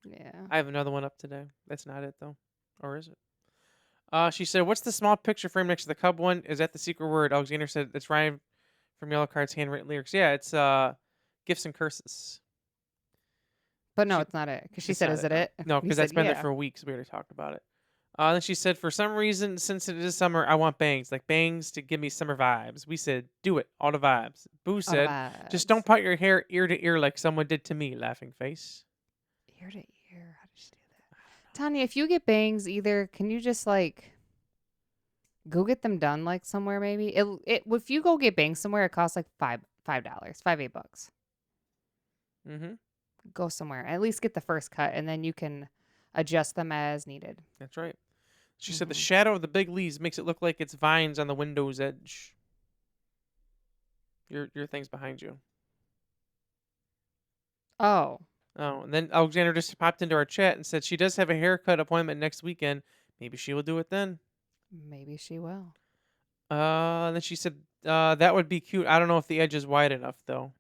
Yeah. I have another one up today. That's not it though. Or is it? She said, what's the small picture frame next to the Cub one? Is that the secret word? Alexander said it's Ryan from Yellow Card's handwritten lyrics. Yeah, it's gifts and curses. But no, it's not it. Because she said, is it it? No, You because said, that's been there yeah. for weeks. We already talked about it. Then she said, for some reason, since it is summer, I want bangs. Like bangs to give me summer vibes. We said, do it. All the vibes. Boo All the said, just don't vibes. part your hair ear to ear like someone did to me, laughing face. Ear to ear. How did she do that? Tanya, if you get bangs, either can you just like go get them done like somewhere maybe? If you go get bangs somewhere, it costs like $5, $8. Mm-hmm. Go somewhere. At least get the first cut, and then you can adjust them as needed. That's right. She said the shadow of the big leaves makes it look like it's vines on the window's edge. Your thing's behind you. Oh. Oh, and then Alexander just popped into our chat and said she does have a haircut appointment next weekend. Maybe she will do it then. Maybe she will. And then she said that would be cute. I don't know if the edge is wide enough though.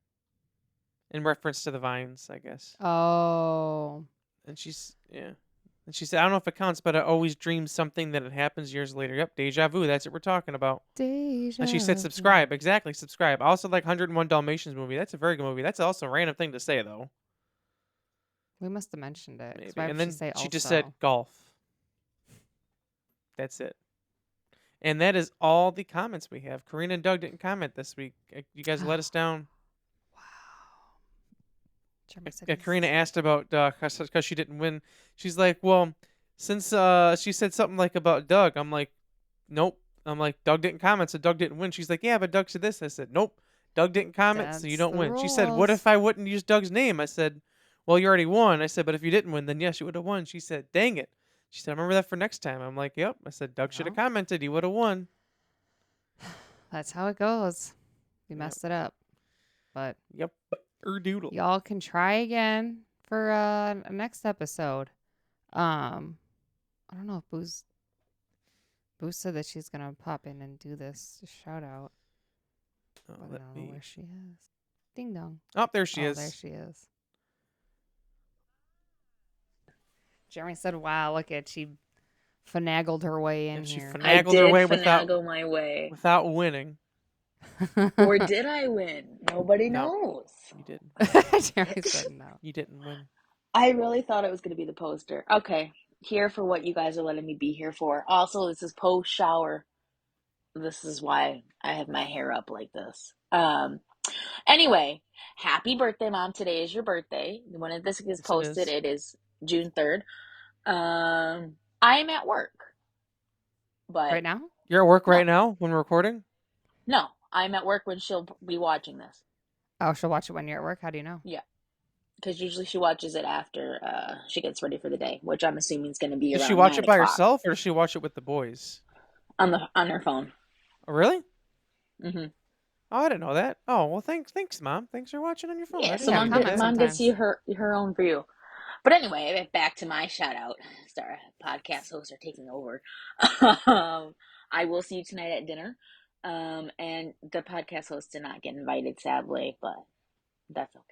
In reference to the vines, I guess. Oh. And And she said, I don't know if it counts, but I always dream something that it happens years later. Yep, deja vu. That's what we're talking about. Deja And she said, subscribe. Exactly, subscribe. I also like 101 Dalmatians movie. That's a very good movie. That's also a random thing to say, though. We must have mentioned it. 'Cause Maybe. why would And then say she just also? said golf. That's it. And that is all the comments we have. Karina and Doug didn't comment this week. You guys let us down. Karina asked about because she didn't win. She's like, well, since she said something like about Doug, I'm like, nope. I'm like, Doug didn't comment, so Doug didn't win. She's like, yeah, but Doug said this. I said, nope. Doug didn't comment, so you That's don't the win. She said, what rules. if I wouldn't use Doug's name? I said, well, you already won. I said, but if you didn't win, then yes, you would have won. She said, dang it. She said, I remember that for next time. I'm like, yep. I said, Doug should have commented. He would have won. That's how it goes. We Yep. messed it up. But Yep. Doodle. y'all can try again for a next episode. I don't know if Boo said that she's gonna pop in and do this shout out. Oh, But I let don't know me. where she is. Ding dong. Oh, there she Oh, is. there she is. Jeremy said, "Wow, look at she finagled her way in And she here." I finagled her did way finagle my way. without winning. Or did I win? Nobody No. knows. You didn't. Jeremy said no. You didn't win. I really thought it was going to be the poster. Okay, here for what you guys are letting me be here for. Also, this is post shower. This is why I have my hair up like this. Anyway, happy birthday, Mom. Today is your birthday. When this is Yes, it posted, is. it is June 3rd. I'm at work, but Right now? You're at work No. right now when we're recording? no, I'm at work when she'll be watching this. Oh, she'll watch it when you're at work. How do you know? Yeah, because usually she watches it after she gets ready for the day, which I'm assuming is going to be Does around she watch 9 it by o'clock herself or does she watch it with the boys? on her phone. Oh, really? Mm-hmm. Oh, I didn't know that. Oh, well, thanks, Mom. Thanks for watching on your phone. I Yeah, didn't so Yeah, know mom you get, did comment that. mom gets sometimes. her own view. But anyway, back to my shout out. Sorry, podcast hosts are taking over. I will see you tonight at dinner. And the podcast host did not get invited, sadly, but that's okay.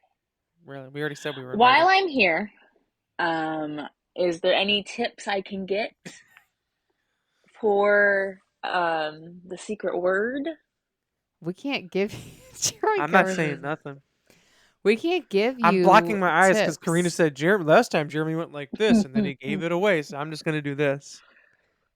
Really? We already said we were While invited. I'm here, is there any tips I can get for the secret word? We can't give you. Jeremy I'm not covers saying his- nothing. We can't give you. I'm blocking my eyes because Karina tips. said last time Jeremy went like this and then he gave it away. So I'm just going to do this.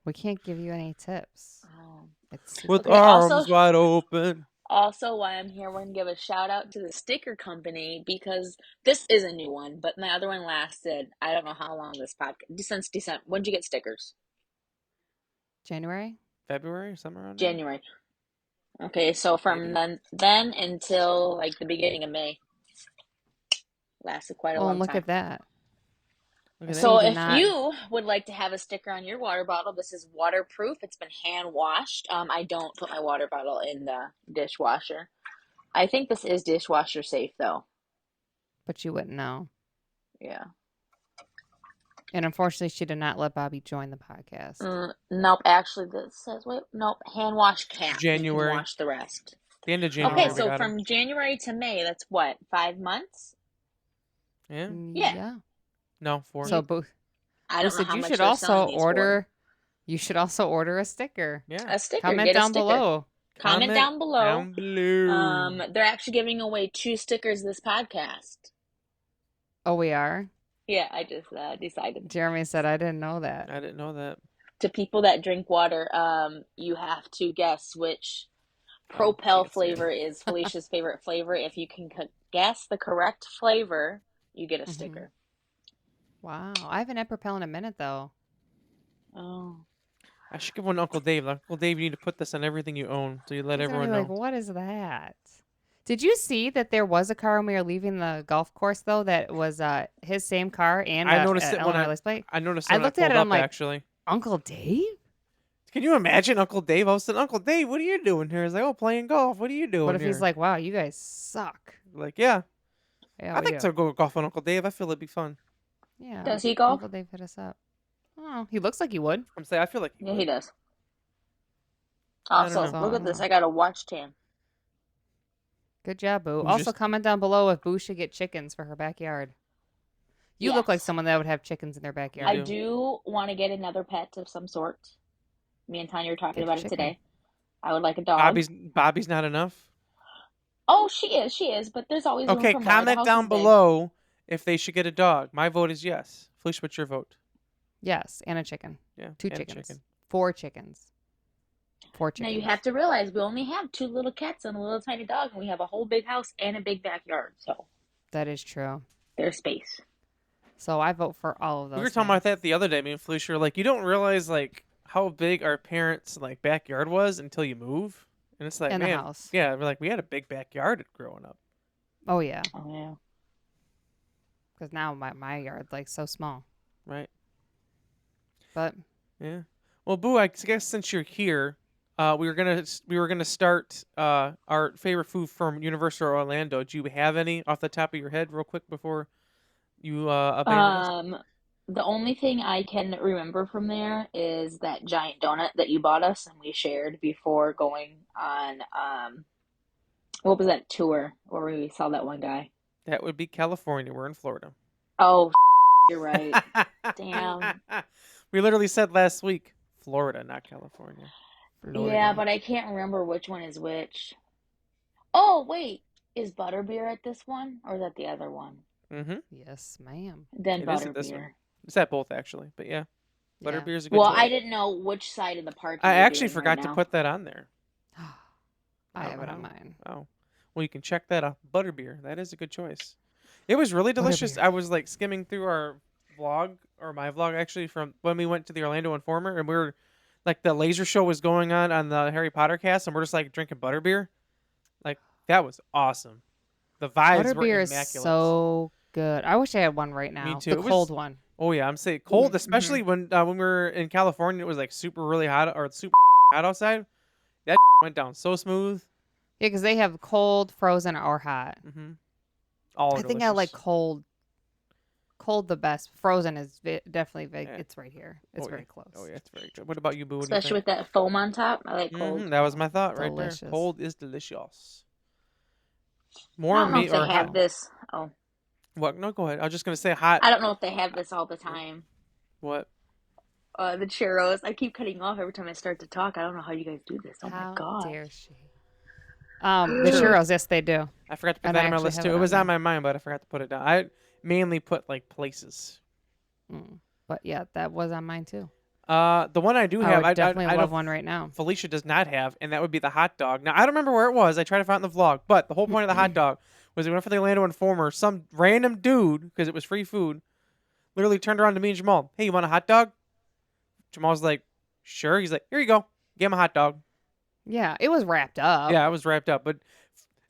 We can't give you any tips. Oh. It's With Okay, also- arms wide open. Also, while I'm here, we're going to give a shout out to the sticker company because this is a new one, but my other one lasted, I don't know how long this podcast, since December. When did you get stickers? January. February, somewhere around there? January. Okay, so from Maybe. then until like the beginning of May. Lasted quite a Well, long look time. at that. Look at So So that. you did if not- you would like to have a sticker on your water bottle, this is waterproof. It's been hand washed. I don't put my water bottle in the dishwasher. I think this is dishwasher safe though. But you wouldn't know. Yeah. And unfortunately, she did not let Bobby join the podcast. Nope. Actually, this says nope. Hand wash cap. January. You can wash the rest. The end of January. Okay, we so got 'em. from January to May, that's what, 5 months? Yeah? Yeah. No, 4. So, Boo I don't know said how you much should they're also selling these order. You should also order a sticker. Yeah. for. A sticker. Comment Get a down sticker. below. Comment down below. Down below. They're actually giving away 2 stickers this podcast. Oh, we are. Yeah, I just decided. Jeremy said I didn't know that. I didn't know that. To people that drink water, you have to guess which Oh, Propel can't see it. flavor is Felicia's favorite flavor. If you can guess the correct flavor, you get a Mhm. sticker. Wow, I haven't had Propel in a minute though. Oh. I should give one to Uncle Dave. Uncle Dave, you need to put this on everything you own so you let He's gonna everyone be know. like, what is that? Did you see that there was a car when we were leaving the golf course though that was his same car and I noticed it when Illinois license plate? I noticed I it when looked I at pulled it, up, I'm like, actually. Uncle Dave? Can you imagine Uncle Dave? All of a sudden, Uncle Dave, what are you doing here? He's like, oh, playing golf. What are you doing What if here? he's like, wow, you guys suck? Like, yeah. Yeah, I'd we like do. to go golf with Uncle Dave. I feel it'd be fun. Yeah. Does he golf? Uncle Dave hit us up. Oh, he looks like he would. I'm saying, I feel like Yeah, he does. I don't Also, know. look at this. I got a watch tan. Good job, Boo. Who's Also, just- comment down below if Boo should get chickens for her backyard. You look like Yes. someone that would have chickens in their backyard. I do. do want to get another pet of some sort. Me and Tanya were talking Get a about it chicken. today. I would like a dog. Bobby's not enough. Oh, she is, but there's always room Okay, for more. The comment house down is big. below if they should get a dog. My vote is yes. Felicia, what's your vote? Yes, and a chicken. Yeah, 2 and a chickens. chicken. 4 chickens. 4 Now chickens. you have to realize we only have 2 little cats and a little tiny dog, and we have a whole big house and a big backyard. So That is true. there's space. So I vote for all of those. We were talking about that the other day. Me and Felicia were like, you don't realize like how big our parents' like backyard was until you move, and it's like, In the man, house. yeah, we're like we had a big backyard growing up, Oh yeah, Oh yeah. because now my yard's like so small. right? But Yeah. Well, Boo, I guess since you're here, we were gonna start our favorite food from Universal Orlando. Do you have any off the top of your head, real quick, before you abandon us? The only thing I can remember from there is that giant donut that you bought us and we shared before going on What was that tour where we saw that one guy? That would be California. We're in Florida. Oh, you're right. Damn. We literally said last week, Florida, not California. Yeah, Florida. but I can't remember which one is which. Oh, wait. Is Butterbeer at this one? Or is that the other one? Mm-hmm. Yes, ma'am. Then It is at this one. Butterbeer. It's at both, actually. But yeah, Yeah. Butterbeer is a good Well, choice. I didn't know which side of the park you I were actually doing right forgot to now. put that on there. I don't have know it on how. mine. Oh. Well, you can check that off. Butterbeer. That is a good choice. It was really delicious. Butterbeer. I was like skimming through our vlog, or my vlog actually, from when we went to the Orlando Informer, and we were like, the laser show was going on the Harry Potter cast, and we're just like drinking butterbeer. Like, that was awesome. The vibes were Butterbeer is immaculate. so good. I wish I had one right now. Me too. The It cold was- one. Oh yeah, I'm saying cold, Mhm. especially when we were in California. It was like super really hot or super hot outside. That went down so smooth. Yeah, because they have cold, frozen, or hot. Mm-hmm. All I think I like delicious. cold. Cold the best. Frozen is definitely big. Yeah. It's right here. It's Oh, very yeah. close. Oh yeah, it's very good. What about you, Boo? What do you Especially think? with that foam on top. I like cold. That was my thought right Delicious. there. Cold is delicious. I More don't know meat if they or have hot? this. Oh, What? No, go ahead. I was just gonna say hot. I don't know if they have this all the time. What? The churros. I keep cutting off every time I start to talk. I don't know how you guys do this. Oh my How god. dare she? The Sure. churros, yes, they do. I forgot to put And that I on my actually list have too. it It on was on there. my mind, but I forgot to put it down. I mainly put like places. But yeah, that was on mine too. The one I do I have, would definitely I love know one right now. Felicia does not have, and that would be the hot dog. Now I don't remember where it was. I tried to find it in the vlog, but the whole point of the hot dog was we went for the Orlando Informer. Some random dude, because it was free food, literally turned around to me and Jamal. Hey, you want a hot dog? Jamal's like, sure. He's like, here you go. Give him a hot dog. Yeah, it was wrapped up. Yeah, I was wrapped up, but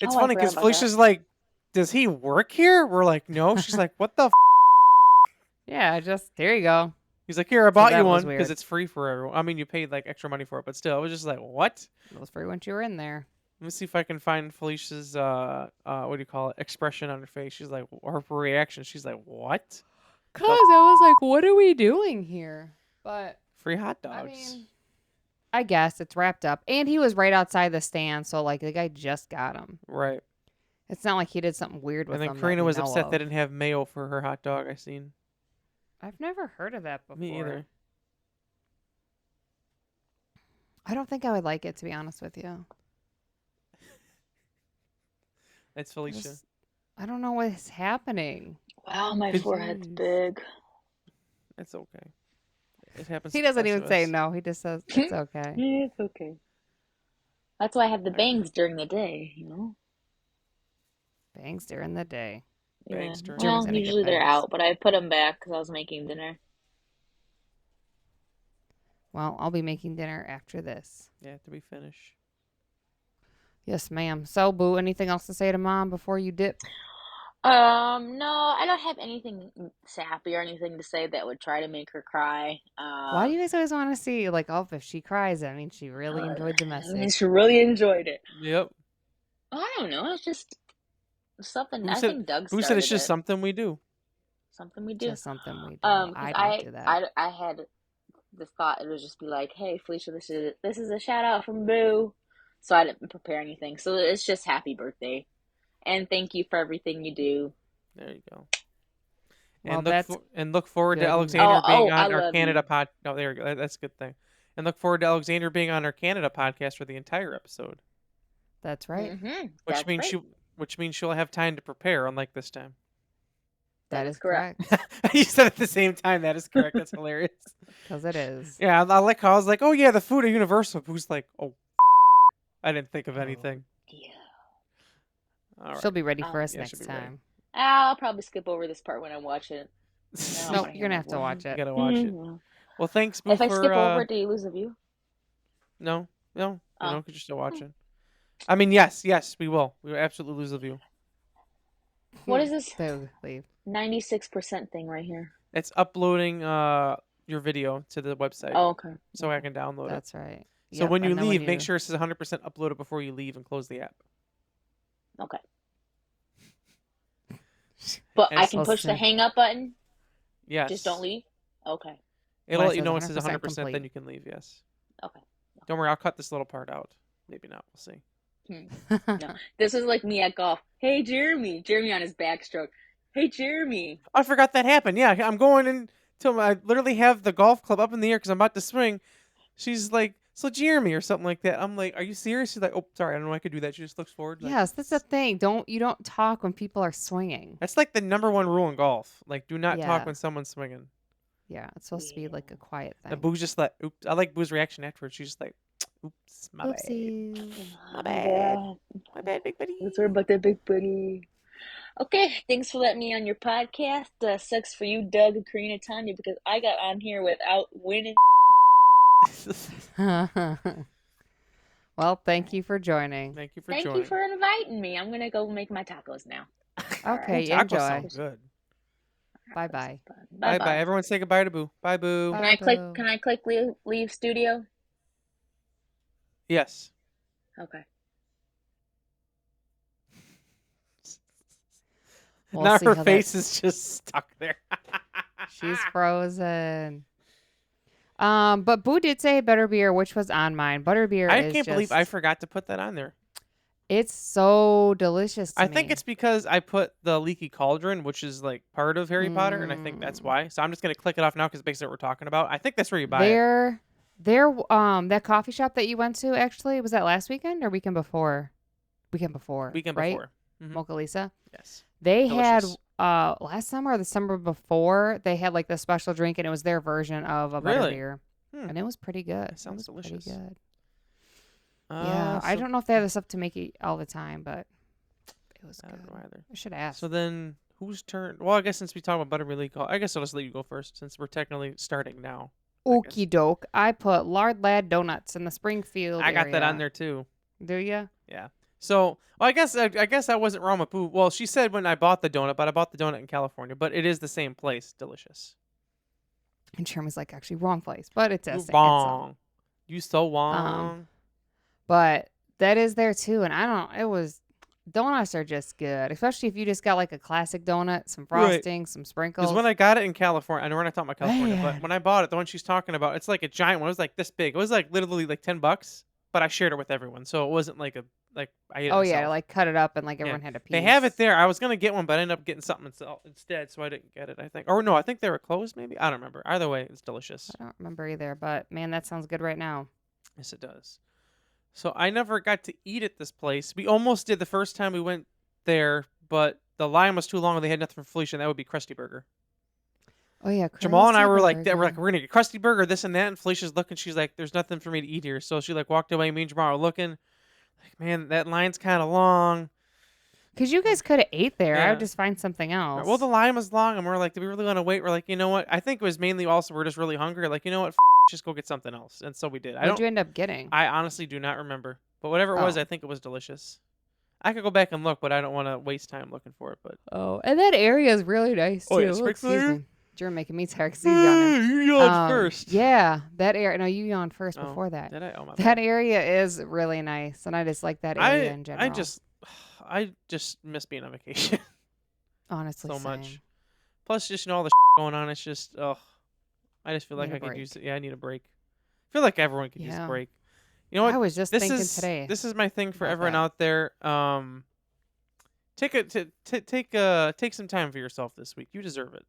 it's Oh, I funny forgot because about Felicia's like, does he work here? We're like, no. She's like, what the? Yeah, just there you go. He's like, here, I bought you that was one because weird. it's free for everyone. I mean, you paid like extra money for it, but still, it was just like, what? It was free once you were in there. Let me see if I can find Felicia's what do you call it, expression on her face. She's like, or her reaction. She's like, what? Cause I was like, what are we doing here? But Free hot dogs. I mean, I guess it's wrapped up, and he was right outside the stand, so like the guy just got him. Right. It's not like he did something weird with And then them. Karina that we was know upset of. they didn't have mayo for her hot dog. I seen. I've never heard of that before. Me either. I don't think I would like it, to be honest with you. That's Felicia. Just- I don't know what's happening. Wow, my Could- forehead's Jeez. big. It's okay. It happens. He to the doesn't best even of say us. no. He just says it's okay. Yeah, it's okay. That's why I have the bangs during the day, you know? Bangs during the day. Bangs Yeah. during Well, the day. usually they're Bangs. out, but I put them back because I was making dinner. Well, I'll be making dinner after this. Yeah, after we finish. Yes, ma'am. So, Boo, anything else to say to Mom before you dip? No, I don't have anything sappy or anything to say that would try to make her cry. Why do you guys always want to see, like, oh, if she cries, I mean, she really enjoyed the I message. mean, she really enjoyed it. Yep. I don't know. It's just something. Who I said? think Doug Who started said it's just it. something we do? Something we do. Just something we do. 'Cause I don't do that. I had the thought it would just be like, hey, Felicia, this is a shout out from Boo. So I didn't prepare anything. So it's just happy birthday, and thank you for everything you do. There you go. Well, And that's look forward to good. Alexander being I on our love Canada you. pod. Oh, there you go. That's a good thing. And look forward to Alexander being on our Canada podcast for the entire episode, That's right. which means she'll have time to prepare, unlike this time. That is correct. You said at the same time. That is correct. That's hilarious. Because it is. Yeah, I like how I was like, oh yeah, the food at Universal. Who's like, oh, I didn't think of anything. Yeah. All right. She'll be ready for us Yeah, she'll next be ready. time. I'll probably skip over this part when I watch it. I Nope, wanna you're going to hear have to more. watch You it. gotta watch it. Mhm. Well, thanks, Boo, If I for skip over, do you lose a view? no, you Oh. know, 'cause you're still watching. I mean, yes, we will. We will absolutely lose the view. What is this They leave. 96% thing right here? It's uploading your video to the website, Oh, okay. so I can download it. That's right. So Yep, when you and then leave, make sure it says 100% uploaded before you leave and close the app. Okay. But And I can push the listen. hang up button. Yes. Just don't leave. Okay. It'll When it let you says know it says 100% 100%, then complete. you can leave. Yes. Okay. Don't worry, I'll cut this little part out. Maybe not. We'll see. No, this is like me at golf. Hey, Jeremy. Jeremy on his backstroke. Hey, Jeremy. I forgot that happened. Yeah, I'm going into I literally have the golf club up in the air because I'm about to swing. She's like, so Jeremy or something like that. I'm like, are you serious? She's like, oh, sorry, I don't know I could do that. She just looks forward. Like, Yes, that's the thing. You don't talk when people are swinging. that's like the #1 rule in golf. Like, do not talk Yeah. when someone's swinging. Yeah, it's supposed to be like a quiet And thing. Boo's just like, oops. I like Boo's reaction afterwards. She's just like, oops, my bad. Oopsie. My bad. My bad, big buddy. Sorry about that, big buddy. Okay, thanks for letting me on your podcast. Sucks for you, Doug, and Karina, Tanya, because I got on here without winning. Well, thank you for joining. Thank you for Thank joining. you for inviting me. I'm gonna go make my tacos now. Okay, Tacos enjoy. sound good. Bye-bye. Bye bye. Everyone say goodbye to Boo. Bye, Boo. Bye. Can I click leave studio? Yes. Okay. We'll Now see her how face is just stuck there. She's frozen. But Boo did say butterbeer, which was on mine. Butterbeer I is can't believe I just- forgot to put that on there. It's so delicious to I think me. it's because I put the Leaky Cauldron, which is like part of Harry Potter, and I think that's why. So I'm just gonna click it off now because basically what we're talking about. I think that's where you buy it. That coffee shop that you went to, actually, was that last weekend or weekend before? Weekend before. Weekend right? before. Mhm. Mocha Lisa. Yes. They Delicious. had last summer or the summer before, they had like the special drink, and it was their version of a Really? butterbeer. Hmm. And it was pretty good. That sounds it was delicious. Pretty good. Yeah, I so- don't know if they have the stuff to make it all the time, but it was I good. don't know either. I should ask. So then, whose turn? Well, I guess since we talk about Butterbeer, I guess I'll just let you go first since we're technically starting now. I guess. Okie doke. I put Lard Lad Donuts in the Springfield I got that on area. there too. Do you? Yeah. So, well, I guess I wasn't wrong with Boo. Well, she said when I bought the donut, but I bought the donut in California. But it is the same place. Delicious. And Sherman's like, actually, wrong place, but it's You a wrong. You so wrong. But that is there too, and donuts are just good, especially if you just got like a classic donut, some Right. frosting, some sprinkles. Because when I got it in California, I know we're not talking about California, Man. but when I bought it, the one she's talking about, it's like a giant one. It was like this big. It was like literally like $10, but I shared it with everyone, so it wasn't like I ate it oh yeah, myself. like cut it up and like Yeah. everyone had a piece. They have it there. I was gonna get one, but I ended up getting something instead, so I didn't get it. I think, or no, I think they were closed. Maybe I don't remember. Either way, it's delicious. I don't remember either, but man, that sounds good right now. Yes, it does. So I never got to eat at this place. We almost did the first time we went there, but the line was too long and they had nothing for Felicia, and that would be Krusty Burger. Oh yeah, Jamal and I were like, Krusty we're Burger. gonna get Krusty Burger, this and that, and Felicia's looking. She's like, "There's nothing for me to eat here." So she like walked away. Me and Jamal were looking. Like, man, that line's kind of long. Because you guys could have ate there. I Yeah. would just find something else. Well, the line was long, and we're like, "Do we really want to wait?" We're like, you know what? I think it was mainly also we're just really hungry. Like, you know what? Just go get something else. And so we did. What'd you end up getting? I honestly do not remember, but whatever it was, Oh. I think it was delicious. I could go back and look, but I don't want to waste time looking for it. But Oh, and that area is really nice too. Oh, yeah, Oh, Springfield excuse area? me. You're making me tired because you yawning. you yawned first. Yeah, that area. No, you yawned first Oh, before that. Did I? Oh my That bad. area is really nice, and I just like that area in general. I just miss being on vacation honestly so same. much. Plus, just all the going on. It's just I just feel like Need a I could break. use it. Yeah, I need a break. I feel like everyone could use a Yeah. break. You know what? I was just this thinking is today. This is my thing for about everyone that. out there. Take some time for yourself this week. You deserve it.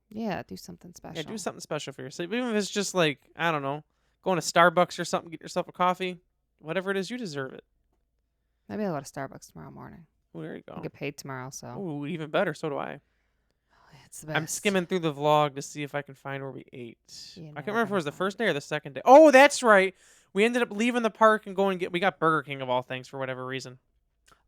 Yeah, do something special. Yeah, do something special for yourself. Even if it's just like, I don't know, going to Starbucks or something, get yourself a coffee. Whatever it is, you deserve it. Maybe I'll go to Starbucks tomorrow morning. Oh, there you I go. get paid tomorrow, so Oh, even better. So do I. it's the best. I'm skimming through the vlog to see if I can find where we ate. You're I can't never remember if it gonna was the find first day or the second day. Oh, that's right. We ended up leaving the park and we got Burger King of all things for whatever reason.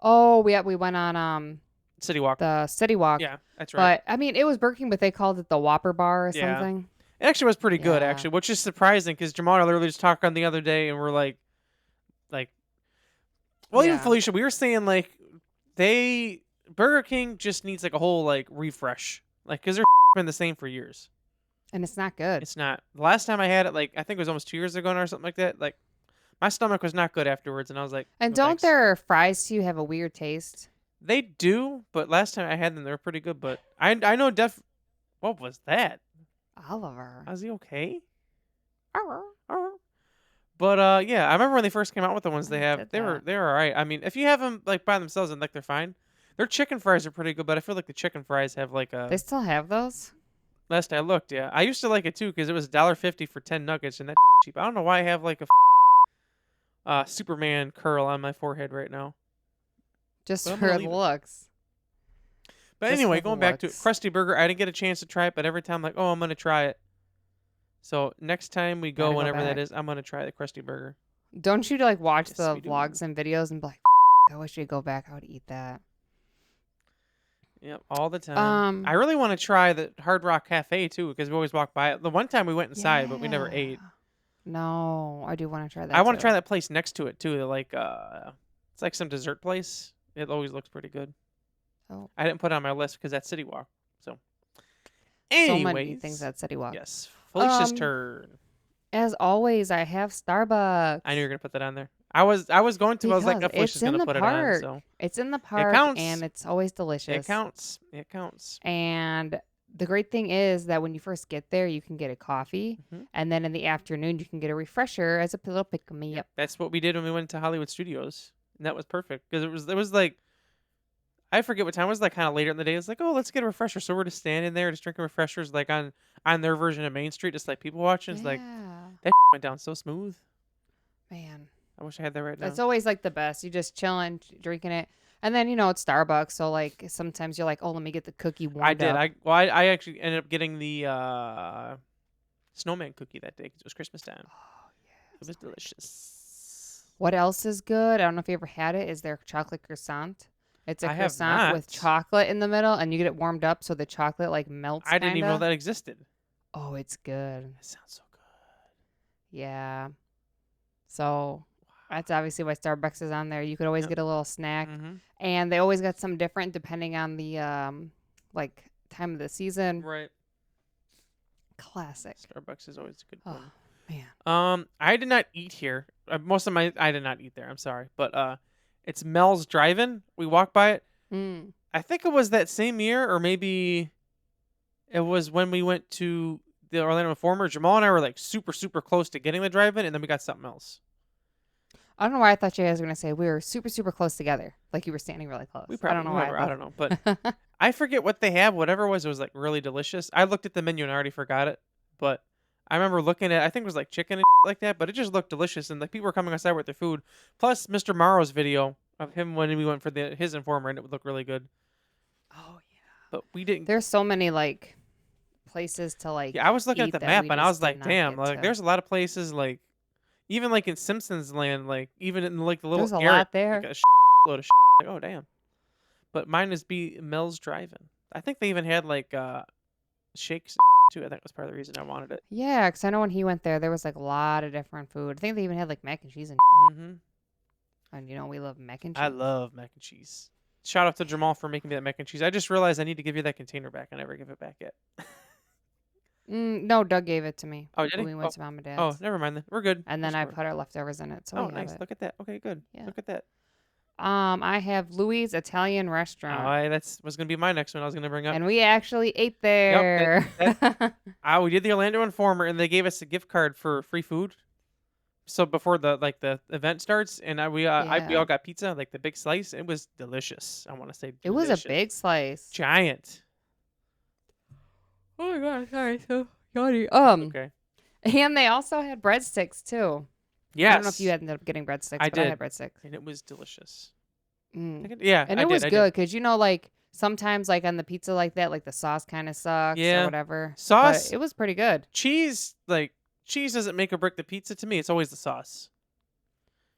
Oh, we went on City Walk. the City Walk. Yeah, that's right. But I mean, it was Burger King, but they called it the Whopper Bar or Yeah. something. It actually was pretty good, Yeah. actually, which is surprising because Jamal and I literally just talked on the other day and we're like, well, even Yeah. Felicia, we were saying like Burger King just needs like a whole like refresh, like because they're been the same for years. And it's not good. It's not. The last time I had it, like I think it was almost 2 years ago now or something like that. Like my stomach was not good afterwards, and I was like, And "No, don't thanks." their fries too have a weird taste? They do, but last time I had them, they were pretty good. But I know What was that? Oliver. Was he okay? Arr. Arr. But yeah, I remember when they first came out with the ones they I have. did They were that. they were all right. I mean, if you have them like by themselves and like they're fine. Their chicken fries are pretty good, but I feel like the chicken fries have like a. They still have those? Last I looked, yeah, I used to like it too because it was $1.50 for 10 nuggets, and that's cheap. I don't know why I have like a Superman curl on my forehead right now. Just But I'm for gonna the leave it. looks. But Just anyway, for the going back to it, looks. Krusty Burger, I didn't get a chance to try it, but every time I'm like, oh, I'm gonna try it. So next time we go, Gotta go whenever that back. is, I'm gonna try the Krusty Burger. Don't you like watch Yes, the we do. vlogs and videos and be like, I wish we'd go back. I would eat that. Yep, all the time. I Um, really want to try the Hard Rock Cafe too, because we always walk by it. The one time we went inside, but we never ate. No, I do want to try that I want to too. try that place next to it too. Like it's like some dessert place. It always looks pretty good. Oh, I didn't put it on my list because that's City Walk. So, so anyways, many things at City Walk. yes, Felicia's Um, turn. As always, I have Starbucks. I knew you were gonna put that on there. I was going to. I was like, Because oh, Felicia's it's in gonna the put it on. park. So It's in the it park, counts. and it's always delicious. It counts. It counts. And the great thing is that when you first get there, you can get a coffee, Mhm. and then in the afternoon, you can get a refresher as a little pick me Yep. up. That's what we did when we went to Hollywood Studios, and that was perfect because it was like I forget what time it was, like kind of later in the day. It's like, oh, let's get a refresher. So we're just standing there, just drinking refreshers, like on their version of Main Street, just like people watching. It's like Yeah, that went down so smooth. man, I wish I had that right now. that's always like the best. You just chilling, drinking it, and then it's Starbucks, so like sometimes you're like, oh, let me get the cookie warmed I did. up. I actually ended up getting the snowman cookie that day because it was Christmas time. Oh, yeah. It was delicious. What else is good? I don't know if you ever had it. Is there chocolate croissant? It's a I have croissant with not. chocolate in the middle, and you get it warmed up so the chocolate like melts. I didn't even know kinda. that existed. Oh, it's good. That sounds so good. Yeah. So that's obviously why Starbucks is on there. You could always Yep. get a little snack, Mm-hmm. and they always got some different depending on the like time of the season. Right. Classic. Starbucks is always a good Oh one. man. I did not eat here. I did not eat there. I'm sorry, but it's Mel's Drive-In. We walked by it. Mm. I think it was that same year, or maybe it was when we went to the Orlando Informer. Jamal and I were like super, super close to getting the drive-in, and then we got something else. I don't know why I thought you guys were gonna say we were super super close together, like you were standing really close. We I don't probably, know why. whoever, I don't know, but I forget what they have. Whatever it was like really delicious. I looked at the menu and I already forgot it, but I remember looking at. I think it was like chicken and like that, but it just looked delicious, and like people were coming outside with their food. Plus, Mr. Morrow's video of him when we went for his Informer, and it would look really good. Oh yeah. But we didn't. There's so many like places to like. Yeah, I was looking at eat the that map we and I just was did like, not damn, get like to. there's a lot of places like even like in Simpsons Land, like even in like the little There's a area, lot there. like a load of like, oh damn. But mine is Mel's Drive-In. I think they even had like shakes too. I think was part of the reason I wanted it. Yeah, because I know when he went there was like a lot of different food. I think they even had like mac and cheese Mm-hmm. and we love mac and cheese. I love mac and cheese. Shout out to Jamal for making me that mac and cheese. I just realized I need to give you that container back. I never give it back yet. No, Doug gave it to me. Oh, did he? when we went to Mom and Dad's. Oh, never mind then. We're good. And then We'll I score. put our leftovers in it. So Oh, we have nice. it. Look at that. Okay, good. Yeah. Look at that. I have Louis' Italian Oh, restaurant. that's was gonna be my next one. I was gonna bring up. And we actually ate there. We did the Orlando Informer, and they gave us a gift card for free food. So before the event starts, and we Yeah. all got pizza, like the big slice. It was delicious. I want to say It was a delicious. big slice. Giant. Oh my god, sorry, so yawny. Okay. And they also had breadsticks too. Yes. I don't know if you ended up getting breadsticks, I but I did. had breadsticks. And it was delicious. Mm. Yeah, And I it did, was I good did. because like sometimes like on the pizza like that, like the sauce kind of sucks Yeah. or whatever. Sauce- but it was pretty good. Cheese doesn't make or break the pizza to me. It's always the sauce.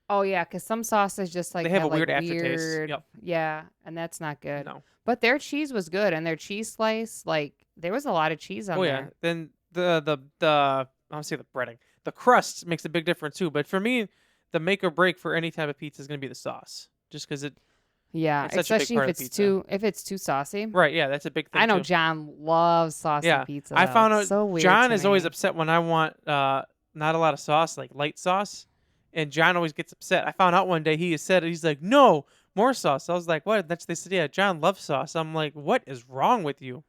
Oh yeah, because some sauces just like They have a like, weird aftertaste. weird- Yep. Yeah, and that's not good. No. But their cheese was good, and their cheese slice, like there was a lot of cheese on Oh there. yeah. Then the I'll say the breading. The crust makes a big difference too. But for me, the make or break for any type of pizza is going to be the sauce, just because it. Yeah, It's such a big especially part if of it's pizza. too saucy. Right. Yeah, that's a big thing. I know too. John loves saucy Yeah, pizza. I though. found It's out so weird John to is always me. upset when I want not a lot of sauce, like light sauce, and John always gets upset. I found out one day he's like, no more sauce. I was like, what? They said, yeah, John loves sauce. I'm like, what is wrong with you?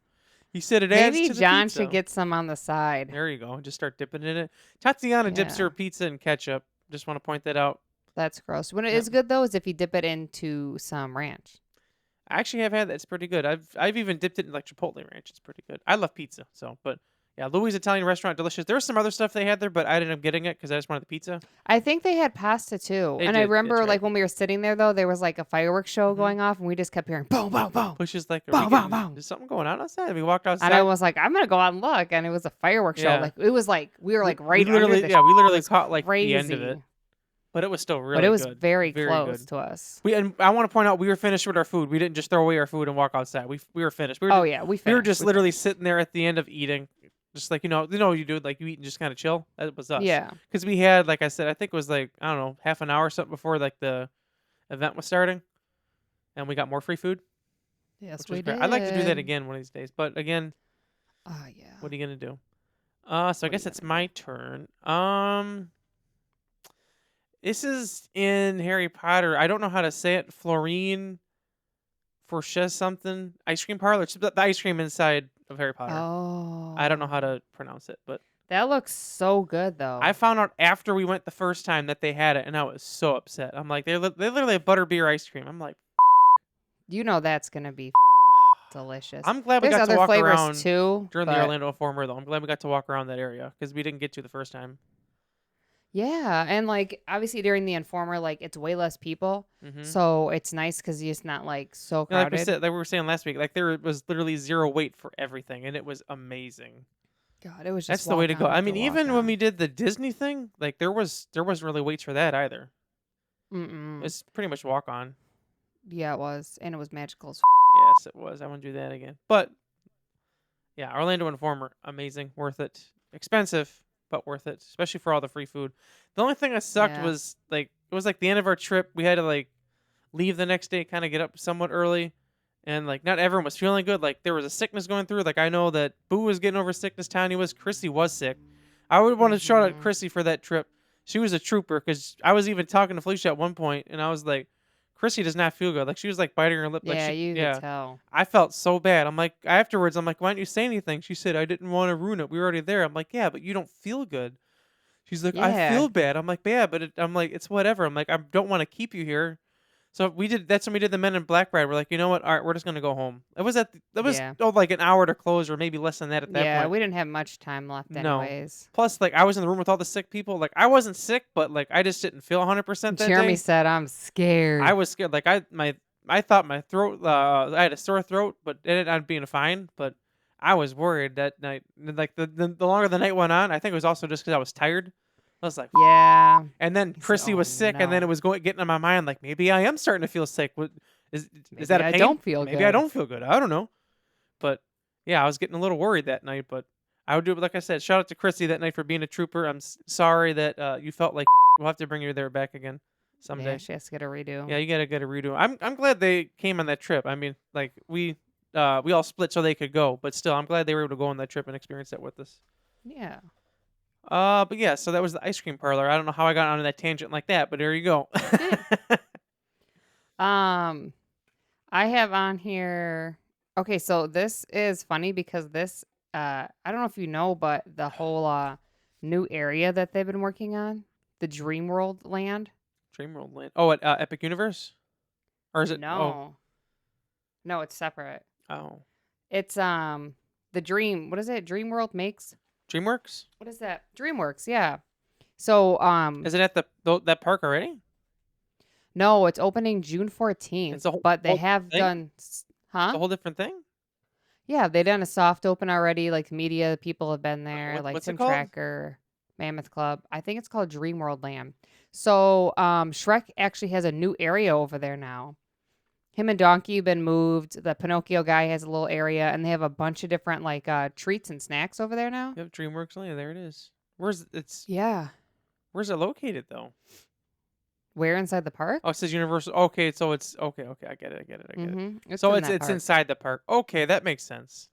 He said it adds Maybe to the John pizza. should get some on the side. There you go. Just start dipping in it. Tatiana dips Yeah. her pizza in ketchup. Just want to point that out. That's gross. When it Yep. is good though, is if you dip it into some ranch. I actually have had that. It's pretty good. I've even dipped it in like Chipotle ranch. It's pretty good. I love pizza, but yeah, Louis Italian restaurant, delicious. There was some other stuff they had there, but I ended up getting it because I just wanted the pizza. I think they had pasta too. They And I did, remember that's right. like when we were sitting there though, there was like a fireworks show Mhm. going off and we just kept hearing boom, boom, boom. Pushes like, Bow, bow, bow. is something going on outside? And we walked outside. And I was like, I'm gonna go out and look, and it was a fireworks Yeah. show. Like it was like we were like We right literally, under the yeah, we literally was caught like crazy. the end of it, but it was still really but it was good. very Very close good. to us. And I want to point out we were finished with our food. We didn't just throw away our food and walk outside. We were finished. We were Oh just, yeah, we we were finished. just We literally sitting there at the end of eating, just like you know what you do, like you eat and just kind of chill. That was us. finished. Yeah. Because we had, like I said, I think it was like I don't know, half an hour or something before like the event was starting, and we got more free food. Yes, Which we was great. did. I'd like to do that again one of these days, but again, Oh yeah. what are you gonna do? So What I are guess you it's gonna my turn. This is in Harry Potter. I don't know how to say it. Florine Forches something. Ice cream parlor. It's the ice cream inside of Harry Potter. Oh. I don't know how to pronounce it, but That looks so good though. I found out after we went the first time that they had it, and I was so upset. I'm like, they literally have butterbeer ice cream. I'm like, You know that's gonna be delicious. I'm glad we There's got to other walk flavors around too. during the but- Orlando Informer, though. I'm glad we got to walk around that area because we didn't get to the first time. Yeah, and like obviously during the Informer, like it's way less people, Mm-hmm. so it's nice because it's not like so Yeah, crowded. like we were saying last week, like there was literally zero wait for everything, and it was amazing. God, it was just That's the way to walk go. on I after mean, walk even when on. we did the Disney thing, like there wasn't really waits for that either. Mm-mm. It's pretty much walk on. Yeah, it was, and it was magical. As Yes, it was. I want to do that again. But yeah, Orlando Informer, amazing, worth it. Expensive, but worth it, especially for all the free food. The only thing that sucked Yeah. was like it was like the end of our trip. We had to like leave the next day, kind of get up somewhat early, and like not everyone was feeling good. Like there was a sickness going through. Like I know that Boo was getting over sickness. Tiny was. Chrissy was sick. I would want to shout out Mhm. Chrissy for that trip. She was a trooper because I was even talking to Felicia at one point, and I was like, Chrissy does not feel good. Like she was like biting her lip. Like yeah, she, you yeah. could tell. I felt so bad. I'm like, afterwards, I'm like, why didn't you say anything? She said, I didn't want to ruin it. We were already there. I'm like, yeah, but you don't feel good. She's like, I Yeah. feel bad. I'm like, yeah, but I'm like, it's whatever. I'm like, I don't want to keep you here. So that's when we did the Men in Black ride. We're like, you know what? All right, we're just going to go home. It was Yeah. like an hour to close or maybe less than that at that Yeah, point. we didn't have much time left No. anyways. Plus, like, I was in the room with all the sick people. Like, I wasn't sick, but like, I just didn't feel 100% that Jeremy day. said, I'm scared. I was scared. Like I thought my throat. I had a sore throat, but it ended up being fine. But I was worried that night. Like the longer the night went on, I think it was also just because I was tired. I was like, Yeah. and then said, Chrissy was "Oh, sick, and then no." it was getting in my mind like maybe I am starting to feel sick. Is Maybe that a I pain? don't feel maybe good. I don't feel good. I don't know. But yeah, I was getting a little worried that night. But I would do it like I said. Shout out to Chrissy that night for being a trooper. I'm sorry that you felt like we'll have to bring you there back again someday. Yeah, she has to get a redo. Yeah, you gotta get a redo. I'm glad they came on that trip. I mean, like we all split so they could go, but still, I'm glad they were able to go on that trip and experience that with us. Yeah. But yeah, so that was the ice cream parlor. I don't know how I got on that tangent like that, but there you go. I have on here. Okay, so this is funny because this I don't know if you know, but the whole new area that they've been working on, the Dream World land. Dream World Land. Oh, at Epic Universe, or is it? No. No, it's separate. Oh, It's the Dream, what is it? Dream World makes? DreamWorks. What is that? DreamWorks, yeah. So Is it at that park already? no, it's opening June 14th. It's a whole- but they whole have thing? done It's huh? a whole different thing. Yeah, they done a soft open already. Like media people have been there, like what's it Tim called? Tracker, Mammoth Club. I think it's called Dream World Land. So Shrek actually has a new area over there now. Him and Donkey have been moved. The Pinocchio guy has a little area, and they have a bunch of different like treats and snacks over there now. Yep, DreamWorks Land. There it is. Yeah. Where's it located though? Where inside the park? Oh, it says Universal. Okay, so it's okay. I get it. I get it. Mm-hmm. So it's inside the park. Okay, that makes sense.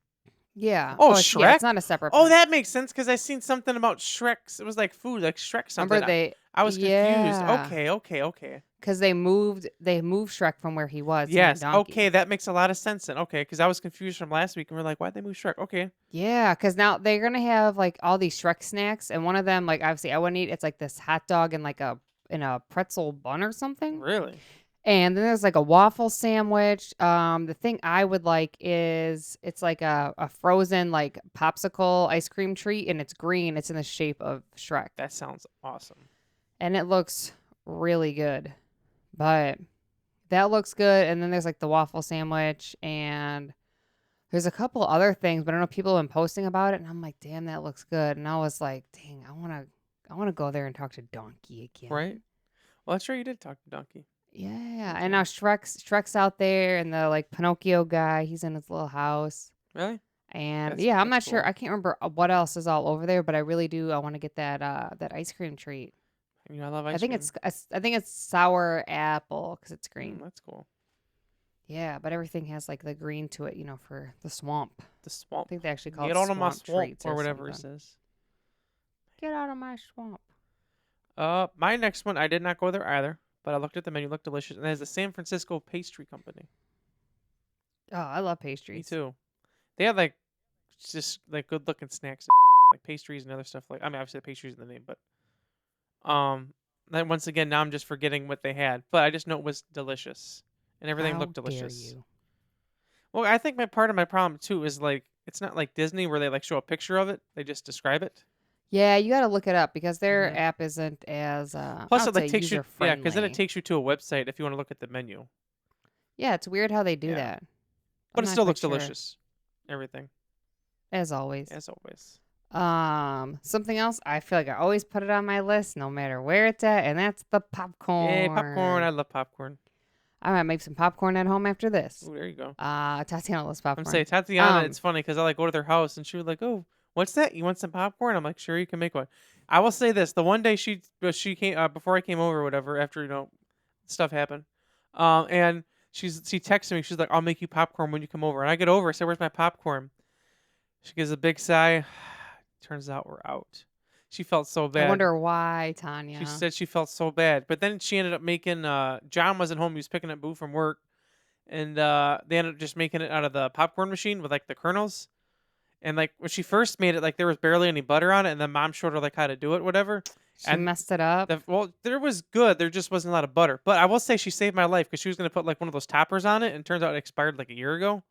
Yeah. Oh, Yeah, Shrek? it's not a separate. Oh, park. that makes sense because I seen something about Shrek's. It was like food, like Shrek something. Remember they? I was confused. Yeah. Okay. Because they moved Shrek from where he was. him and Yes. Donkey. Okay, that makes a lot of sense then. Okay, because I was confused from last week and we're like, why'd they move Shrek? Okay. Yeah, because now they're gonna have like all these Shrek snacks, and one of them, like obviously I wouldn't eat. It's like this hot dog and like a a pretzel bun or something. Really? And then there's like a waffle sandwich. The thing I would like is it's like a frozen like popsicle ice cream treat, and it's green. It's in the shape of Shrek, That sounds awesome. and it looks really good. But that looks good. And then there's like the waffle sandwich, and there's a couple other things, but I don't know, people have been posting about it, and I'm like, damn, that looks good. And I was like, dang, I wanna go there and talk to Donkey again. Right? Well, that's right. You did talk to Donkey. Yeah, That's and now right. Shrek's out there, and the like Pinocchio guy, he's in his little house. Really? And That's yeah, I'm that's not sure. cool. I can't remember what else is all over there, but I really do. I want to get that ice cream treat. You know, I love I ice think cream. I think it's sour apple because it's green. That's cool. Yeah, but everything has like the green to it, for the swamp. The I swamp. think they actually call Get it out of my swamp swamp treats or or whatever it something. says. Get out of my swamp. My next one, I did not go there either, but I looked at the menu, looked delicious, and there's the San Francisco Pastry Company. Oh, I love Me pastries. too. They had like just like good looking snacks, like pastries and other stuff. Like I mean, obviously the pastries in the name, but then once again, now I'm just forgetting what they had. But I just know it was delicious, and everything How looked dare delicious. you? Well, I think part of my problem too is like it's not like Disney where they like show a picture of it; they just describe it. Yeah, you got to look it up because their hmm app isn't as Plus, I it would like say takes you, user yeah, because then it friendly. takes you to a website if you want to look at the menu. Yeah, it's weird how they do Yeah, that. but I'm it not still quite looks sure. delicious. Everything, As always. as always. Something else, I feel like I always put it on my list no matter where it's at, and that's the Yay, popcorn! I popcorn. love popcorn. I might make some popcorn at home after this. Ooh, there you go. Tatiana loves I'm saying popcorn. Tatiana, it's funny because I like go to their house and she was like, "Oh, what's that? You want some popcorn?" I'm like, "Sure, you can make one." I will say this: the one day she came before I came over or whatever after stuff happened, and she texted me. She's like, "I'll make you popcorn when you come over." And I get over. I said, "Where's my popcorn?" She gives a big sigh. Turns out we're out. She felt so I bad. wonder why, She Tanya. said she felt so bad, but then she ended up making. John wasn't home. He was picking up Boo from work, and they ended up just making it out of the popcorn machine with like the kernels. And like when she first made it, like there was barely any butter on it, and then mom showed her like how to do it, whatever. She And messed it up. there was good. There just wasn't a lot of butter. But I will say she saved my life because she was gonna put like one of those toppers on it, and turns out it expired like a year ago,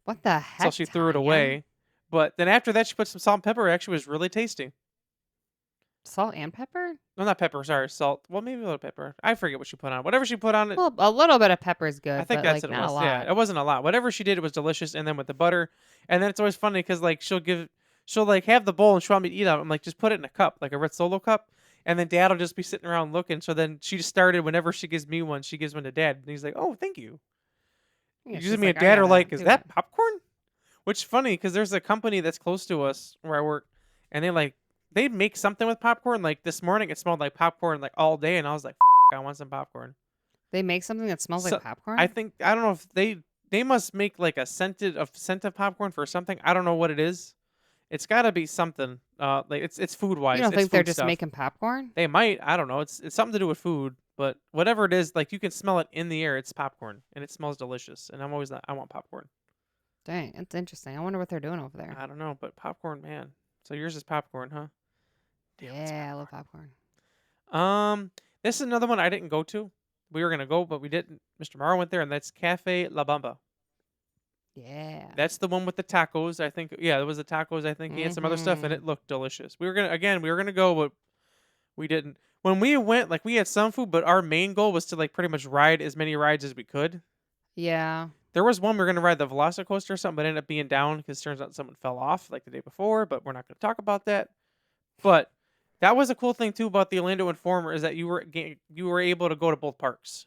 What the so heck, she threw it Tanya? away. But then after that, she put some salt and pepper. It actually was really tasty. Salt and pepper? No, not pepper. Sorry, salt. Well, maybe a little pepper. I forget what she put on. Whatever she put on it, Well, a little bit of pepper is I good, think but that's like what it not a was. Yeah, lot. it wasn't a lot. Whatever she did, it was delicious. And then with the butter, and then it's always funny because like she'll like have the bowl and she'll want me to eat out. I'm like, just put it in a cup, like a red Solo cup. And then Dad will just be sitting around looking. So then she just started. Whenever she gives me one, she gives one to Dad, and he's like, "Oh, thank you." Yeah, Usually she's me and like, I Dad are gotta like, "Is do it. that popcorn?" Which is funny because there's a company that's close to us where I work, and they make something with popcorn. Like this morning, it smelled like popcorn like all day, and I was like, I want some popcorn." They make something that smells like So I popcorn? think I don't know if they must make like a scent of popcorn for something. I don't know what it is. It's got to be something. Like it's food You wise. don't It's think they're food just stuff. making popcorn? They might. I don't know. It's something to do with food, but whatever it is, like you can smell it in the air. It's popcorn, and it smells delicious. And I'm always I want popcorn. Dang, it's interesting. I wonder what they're doing over there. I don't know, but popcorn, man. So yours is popcorn, huh? Damn, it's Yeah, I love popcorn. this is another one I didn't go to. We were gonna go, but we didn't. Mr. Morrow went there, and that's Cafe La Bamba. Yeah. That's the one with the tacos. I think, yeah, it was the tacos. I think he had some other stuff, and Mm-hmm. it looked delicious. We were gonna go, but we didn't. When we went, like we had some food, but our main goal was to like pretty much ride as many rides as we could. Yeah. There was one we were gonna ride the Velocicoaster or something, but ended up being down because turns out someone fell off like the day before. But we're not gonna talk about that. But that was a cool thing too about the Orlando Informer is that you were able to go to both parks.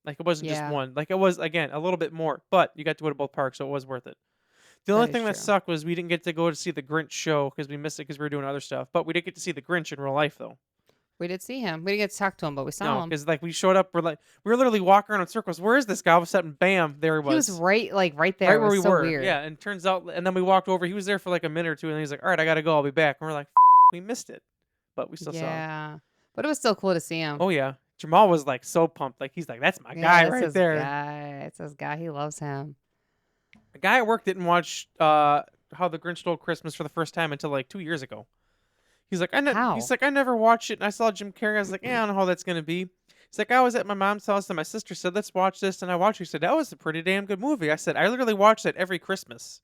Like it wasn't just Yeah. one. Like it was again a little bit more, but you got to go to both parks, so it was worth it. The only That is thing that true. sucked was we didn't get to go to see the Grinch show because we missed it because we were doing other stuff. But we did get to see the Grinch in real life though. We did see him. We didn't get to talk to him, but we saw No, him. because like we showed up, we were literally walking around in circles. Where is this guy? All of a sudden, bam, there he He was was, right there. right It where was we so were. weird. Yeah, and turns out, and then we walked over. He was there for like a minute or two, and he's like, "All right, I gotta go. I'll be back." And we're like, "We missed it," but we still saw him. Yeah. But it was still cool to see him. Oh yeah, Jamal was like so pumped. Like he's like, "That's my Yeah, guy that's right his there." guy. It's his guy. He loves him. The guy at work didn't watch How the Grinch Stole Christmas for the first time until like 2 years ago. He's like, How? he's like, I never watched it. And I saw Jim Carrey. I was like, yeah, I don't know how that's gonna be. He's like, I was at my mom's house and my sister said, let's watch this. And I watched it. He said, that was a pretty damn good movie. I said, I literally watched it every Christmas.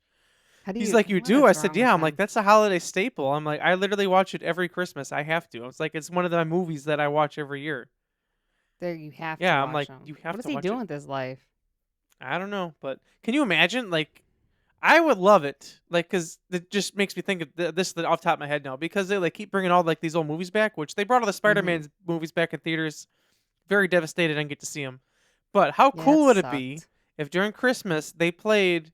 How do He's you? like, you What do? I is said, wrong yeah. with I'm like, him? that's a holiday staple. I'm like, I literally watch it every Christmas. I have to. I was like, it's one of the movies that I watch every year. There, you have to Yeah, I'm watch like, him. you have What is to he watch doing it. with his life? I don't know, but can you imagine? Like, I would love it. Like, because it just makes me think of this off the top of my head now. Because they like keep bringing all like these old movies back, which they brought all the Mm-hmm. Spider-Man movies back in theaters. Very devastated I didn't get to see them. But how Yeah, it cool would it be sucked. if during Christmas they played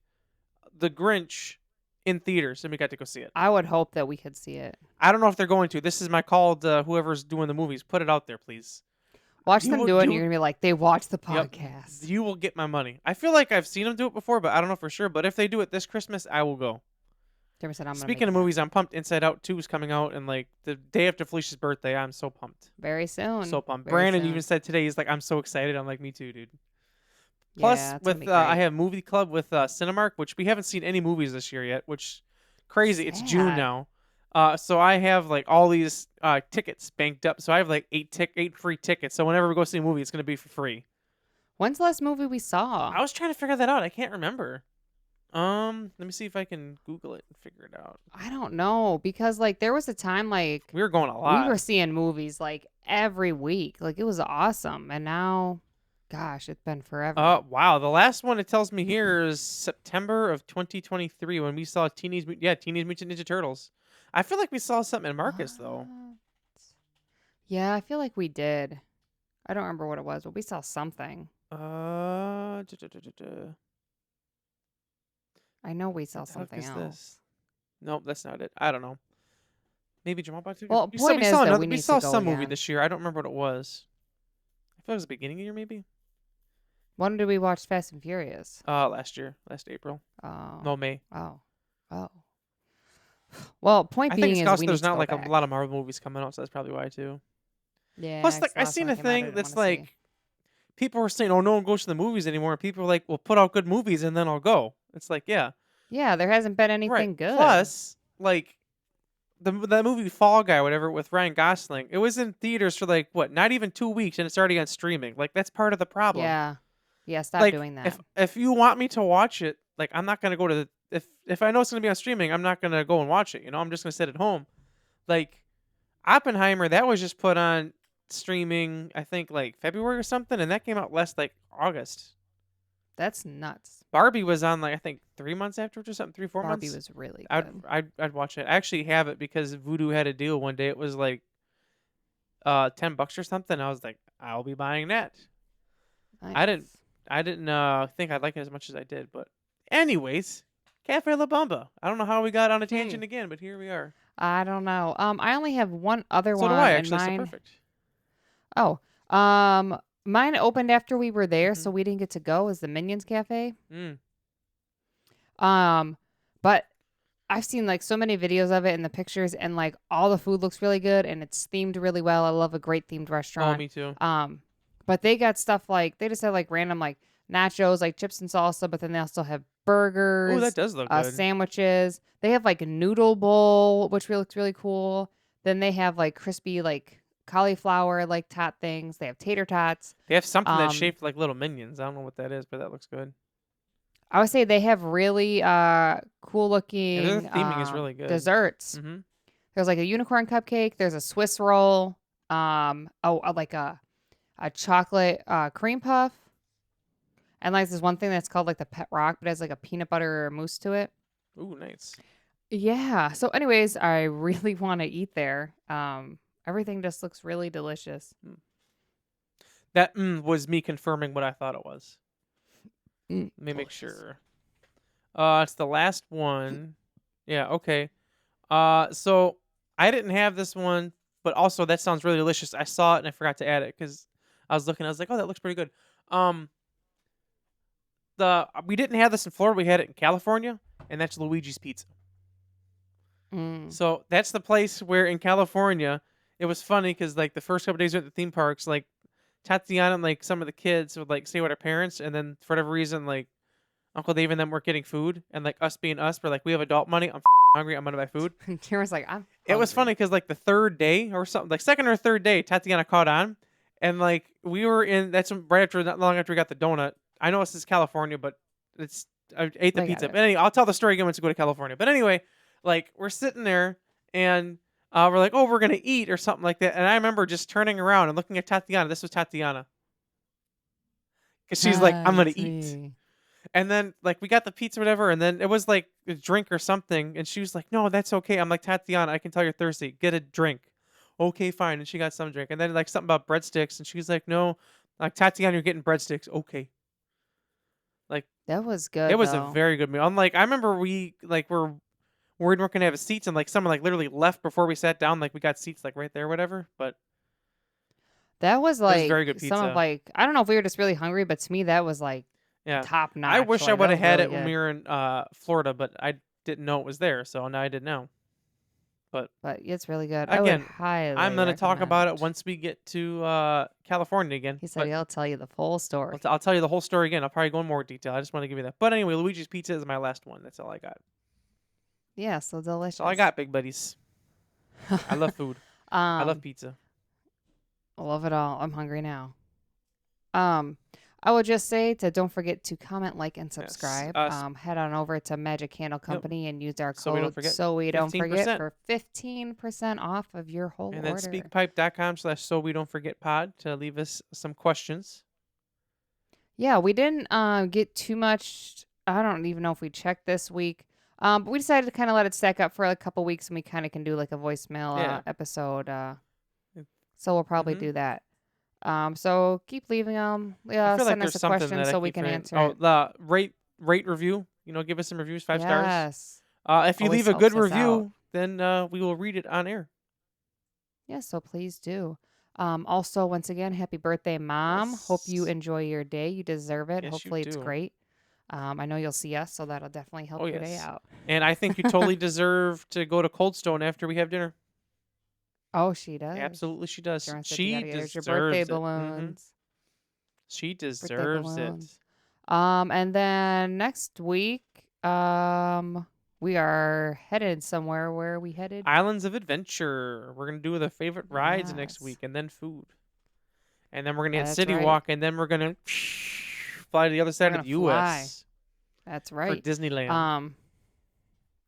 The Grinch in theaters and we got to go see it? I would hope that we could see it. I don't know if they're going to. This is my call to whoever's doing the movies. Put it out there, please. Watch You them will do it, and do. you're gonna be like, they watched the Yep. podcast. You will get my money. I feel like I've seen them do it before, but I don't know for sure. But if they do it this Christmas, I will go. Jeremy said, I'm gonna Speaking make of it movies, happen. I'm pumped. Inside Out 2 is coming out, and like the day after Felicia's birthday, I'm so pumped. Very soon. So pumped. Very Brandon soon. even said today, he's like, I'm so excited. I'm like, me too, dude. Yeah, Plus, it's gonna with be I great. have movie club with Cinemark, which we haven't seen any movies this year yet, which crazy. It's June Sad. now. So I have like all these tickets banked up. So I have like eight free tickets. So whenever we go see a movie, it's gonna be for free. When's the last movie we saw? I was trying to figure that out. I can't remember. Let me see if I can Google it and figure it out. I don't know because like there was a time like We were going a we lot. were seeing movies like every week. Like it was awesome, and now, gosh, it's been forever. Wow. The last one it tells me here is September of 2023 when we saw Teenage Mutant Ninja Turtles. I feel like we saw something in Marcus though. What? Yeah, I feel like we did. I don't remember what it was, but we saw something. I know we saw What the heck something is else. this? Nope, that's not it. I don't know. Maybe Jamal Bond 2? Well, we point is saw that another, we we need saw to go some movie again. this year. I don't remember what it was. I feel like it was the beginning of the year maybe. When did we watch Fast and Furious? Last April. Oh. No, May. Oh. Oh. Well, point I think being it's is because we there's need to not go like back. a lot of Marvel movies coming out, so that's probably why too. Yeah. Plus, like 'cause the I last seen one a came out, I thing didn't that's wanna see. like people were saying, "Oh, no one goes to the movies anymore." And people are like, "Well, put out good movies and then I'll go." It's like, yeah, Yeah, there hasn't been right. anything good. Plus, like that movie Fall Guy, whatever, with Ryan Gosling, it was in theaters for like what, not even 2 weeks, and it's already on streaming. Like that's part of the problem. Yeah. Yeah, stop Like doing that. if you want me to watch it, like I'm not gonna go to the if I know it's gonna be on streaming, I'm not gonna go and watch it. You know, I'm just gonna sit at home. Like Oppenheimer, that was just put on streaming, I think like February or something, and that came out last like August. That's nuts. Barbie was on like I think 3 months afterwards or something, 3 4 Barbie months. was really I'd, good. I'd I'd watch it. I actually have it because Voodoo had a deal one day. It was like $10 or something. I was like, I'll be buying that. I didn't Nice. I didn't think I'd like it as much as I did, but anyways, Cafe La Bamba. I don't know how we got on a tangent again, but here we are. I don't know. I only have one other So one do I and actually, so mine. perfect. Oh. Mine opened after we were there, Mhm. so we didn't get to go, is the Minions Cafe. Mm. But I've seen like so many videos of it and the pictures, and like all the food looks really good and it's themed really well. I love a great themed Oh, restaurant. me too. But they got stuff like they just have like random like nachos, like chips and salsa, but then they also have Oh, burgers, that does look good. sandwiches. They have like a noodle bowl, which looks really cool. Then they have like crispy like cauliflower like tot things. They have tater tots. They have something that's Um, shaped like little minions. I don't know what that is, but that looks good. I would say they have really cool Yeah, looking their theming is really good. desserts. Mm-hmm. There's like a unicorn cupcake. There's a Swiss roll. Like a chocolate cream puff. And like this one thing that's called like the pet rock, but it has like a peanut butter mousse to it. Ooh, nice. Yeah. So, anyways, I really want to eat there. Everything just looks really delicious. That was me confirming what I thought it was. Let me make Delicious. sure. It's the last one. Yeah, okay. So I didn't have this one, but also that sounds really delicious. I saw it and I forgot to add it because I was looking. I was like, oh, that looks pretty good. We didn't have this in Florida. We had it in California, and that's Luigi's Pizza. Mm. So that's the place where in California, it was funny because like the first couple days we went to the theme parks, like Tatiana and like some of the kids would like stay with our parents, and then for whatever reason, like Uncle Dave and them were getting food, and like us being us, we're like, we have adult money. I'm hungry. I'm gonna buy food. Kira's like, I'm. It was funny hungry. because like the third day or something, like second or third day, Tatiana caught on, and like we were in. Right after, not long after we got the donut. I know this is California, but I ate the I got pizza. it. But anyway, I'll tell the story again once we go to California. But anyway, like we're sitting there and we're like, oh, we're gonna eat or something like that. And I remember just turning around and looking at Tatiana. This was Tatiana, because she's like, I'm gonna It's eat. me. And then like we got the pizza, whatever, and then it was like a drink or something, and she was like, "No, that's okay." I'm like, Tatiana, I can tell you're thirsty. Get a drink. Okay, fine. And she got some drink, and then like something about breadsticks, and she's like, "No, like Tatiana, you're getting breadsticks." Okay, like That was good. it was a though. very good meal. Unlike I remember we like were worried we weren't gonna have seats, and like someone like literally left before we sat down. Like we got seats like right there, whatever. But That was it was like very good some of pizza. like I don't know if we were just really hungry, but to me that was like Yeah, top notch. I wish I Like, would that have was had really it when good. we were in Florida, but I didn't know it was there, so now I did know. But But it's really good. I would again, highly I'm gonna talk about it recommend. once we get to California again. He said But he'll tell you the full story. I'll tell you the whole story again. I'll probably go in more detail. I just want to give you that. But anyway, Luigi's Pizza is my last one. That's all I got. Yeah, so delicious. That's all I got, big buddies. I love food. I love pizza. I love it all. I'm hungry now. I would just say to don't forget to comment, like, and subscribe. Head on over to Magic Candle Company and use our So we don't code forget. so we don't forget 15%. for 15% off of your whole And then order. speakpipe.com/so we don't forget pod to leave us some questions. Yeah, we didn't get too much. I don't even know if we checked this week. But we decided to kind of let it stack up for a couple weeks, and we kind of can do like a voicemail Yeah. episode. Mm. So we'll probably do that. So keep leaving them. Yeah, I feel like send there's us a something question that I so we keep can forgetting. answer Oh, it. the rate review. Give us some reviews, 5 stars. Yes. If you Always leave a good helps us review, out. then we will read it on air. Yeah, so please do. Also, once again, happy birthday, Mom. Hope you Yes. enjoy your day. You deserve it. Yes, you Hopefully it's do. great. I know you'll see us, so that'll definitely help Oh, your day yes. out. And I think you totally deserve to go to Cold Stone after we have dinner. Oh, she does. Absolutely, she does. Sharon said you She gotta get her your deserves birthday it. balloons. She Birthday deserves it. balloons. And then next week, we are headed somewhere. Where are we headed? Islands of Adventure. We're gonna do the favorite rides next Yes. week, and then food, and then we're gonna get That's City right. Walk, and then we're gonna fly to the other side of the gonna fly. U.S. That's for right. Disneyland.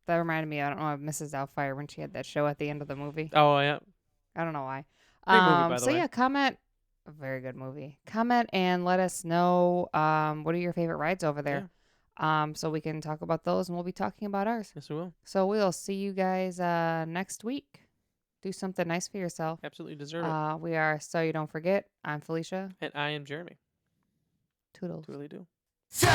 That reminded me. I don't know of Mrs. Doubtfire when she had that show at the end of the movie. Oh yeah, I don't know why. great movie by the So way. yeah, comment. A very good movie. Comment and let us know what are your favorite rides over there. So we can talk about those, and we'll be talking about ours. Yes, we will. So we'll see you guys next week. Do something nice for yourself. Absolutely deserve it. We are So You Don't Forget. I'm Felicia. And I am Jeremy. Toodles. Really do. So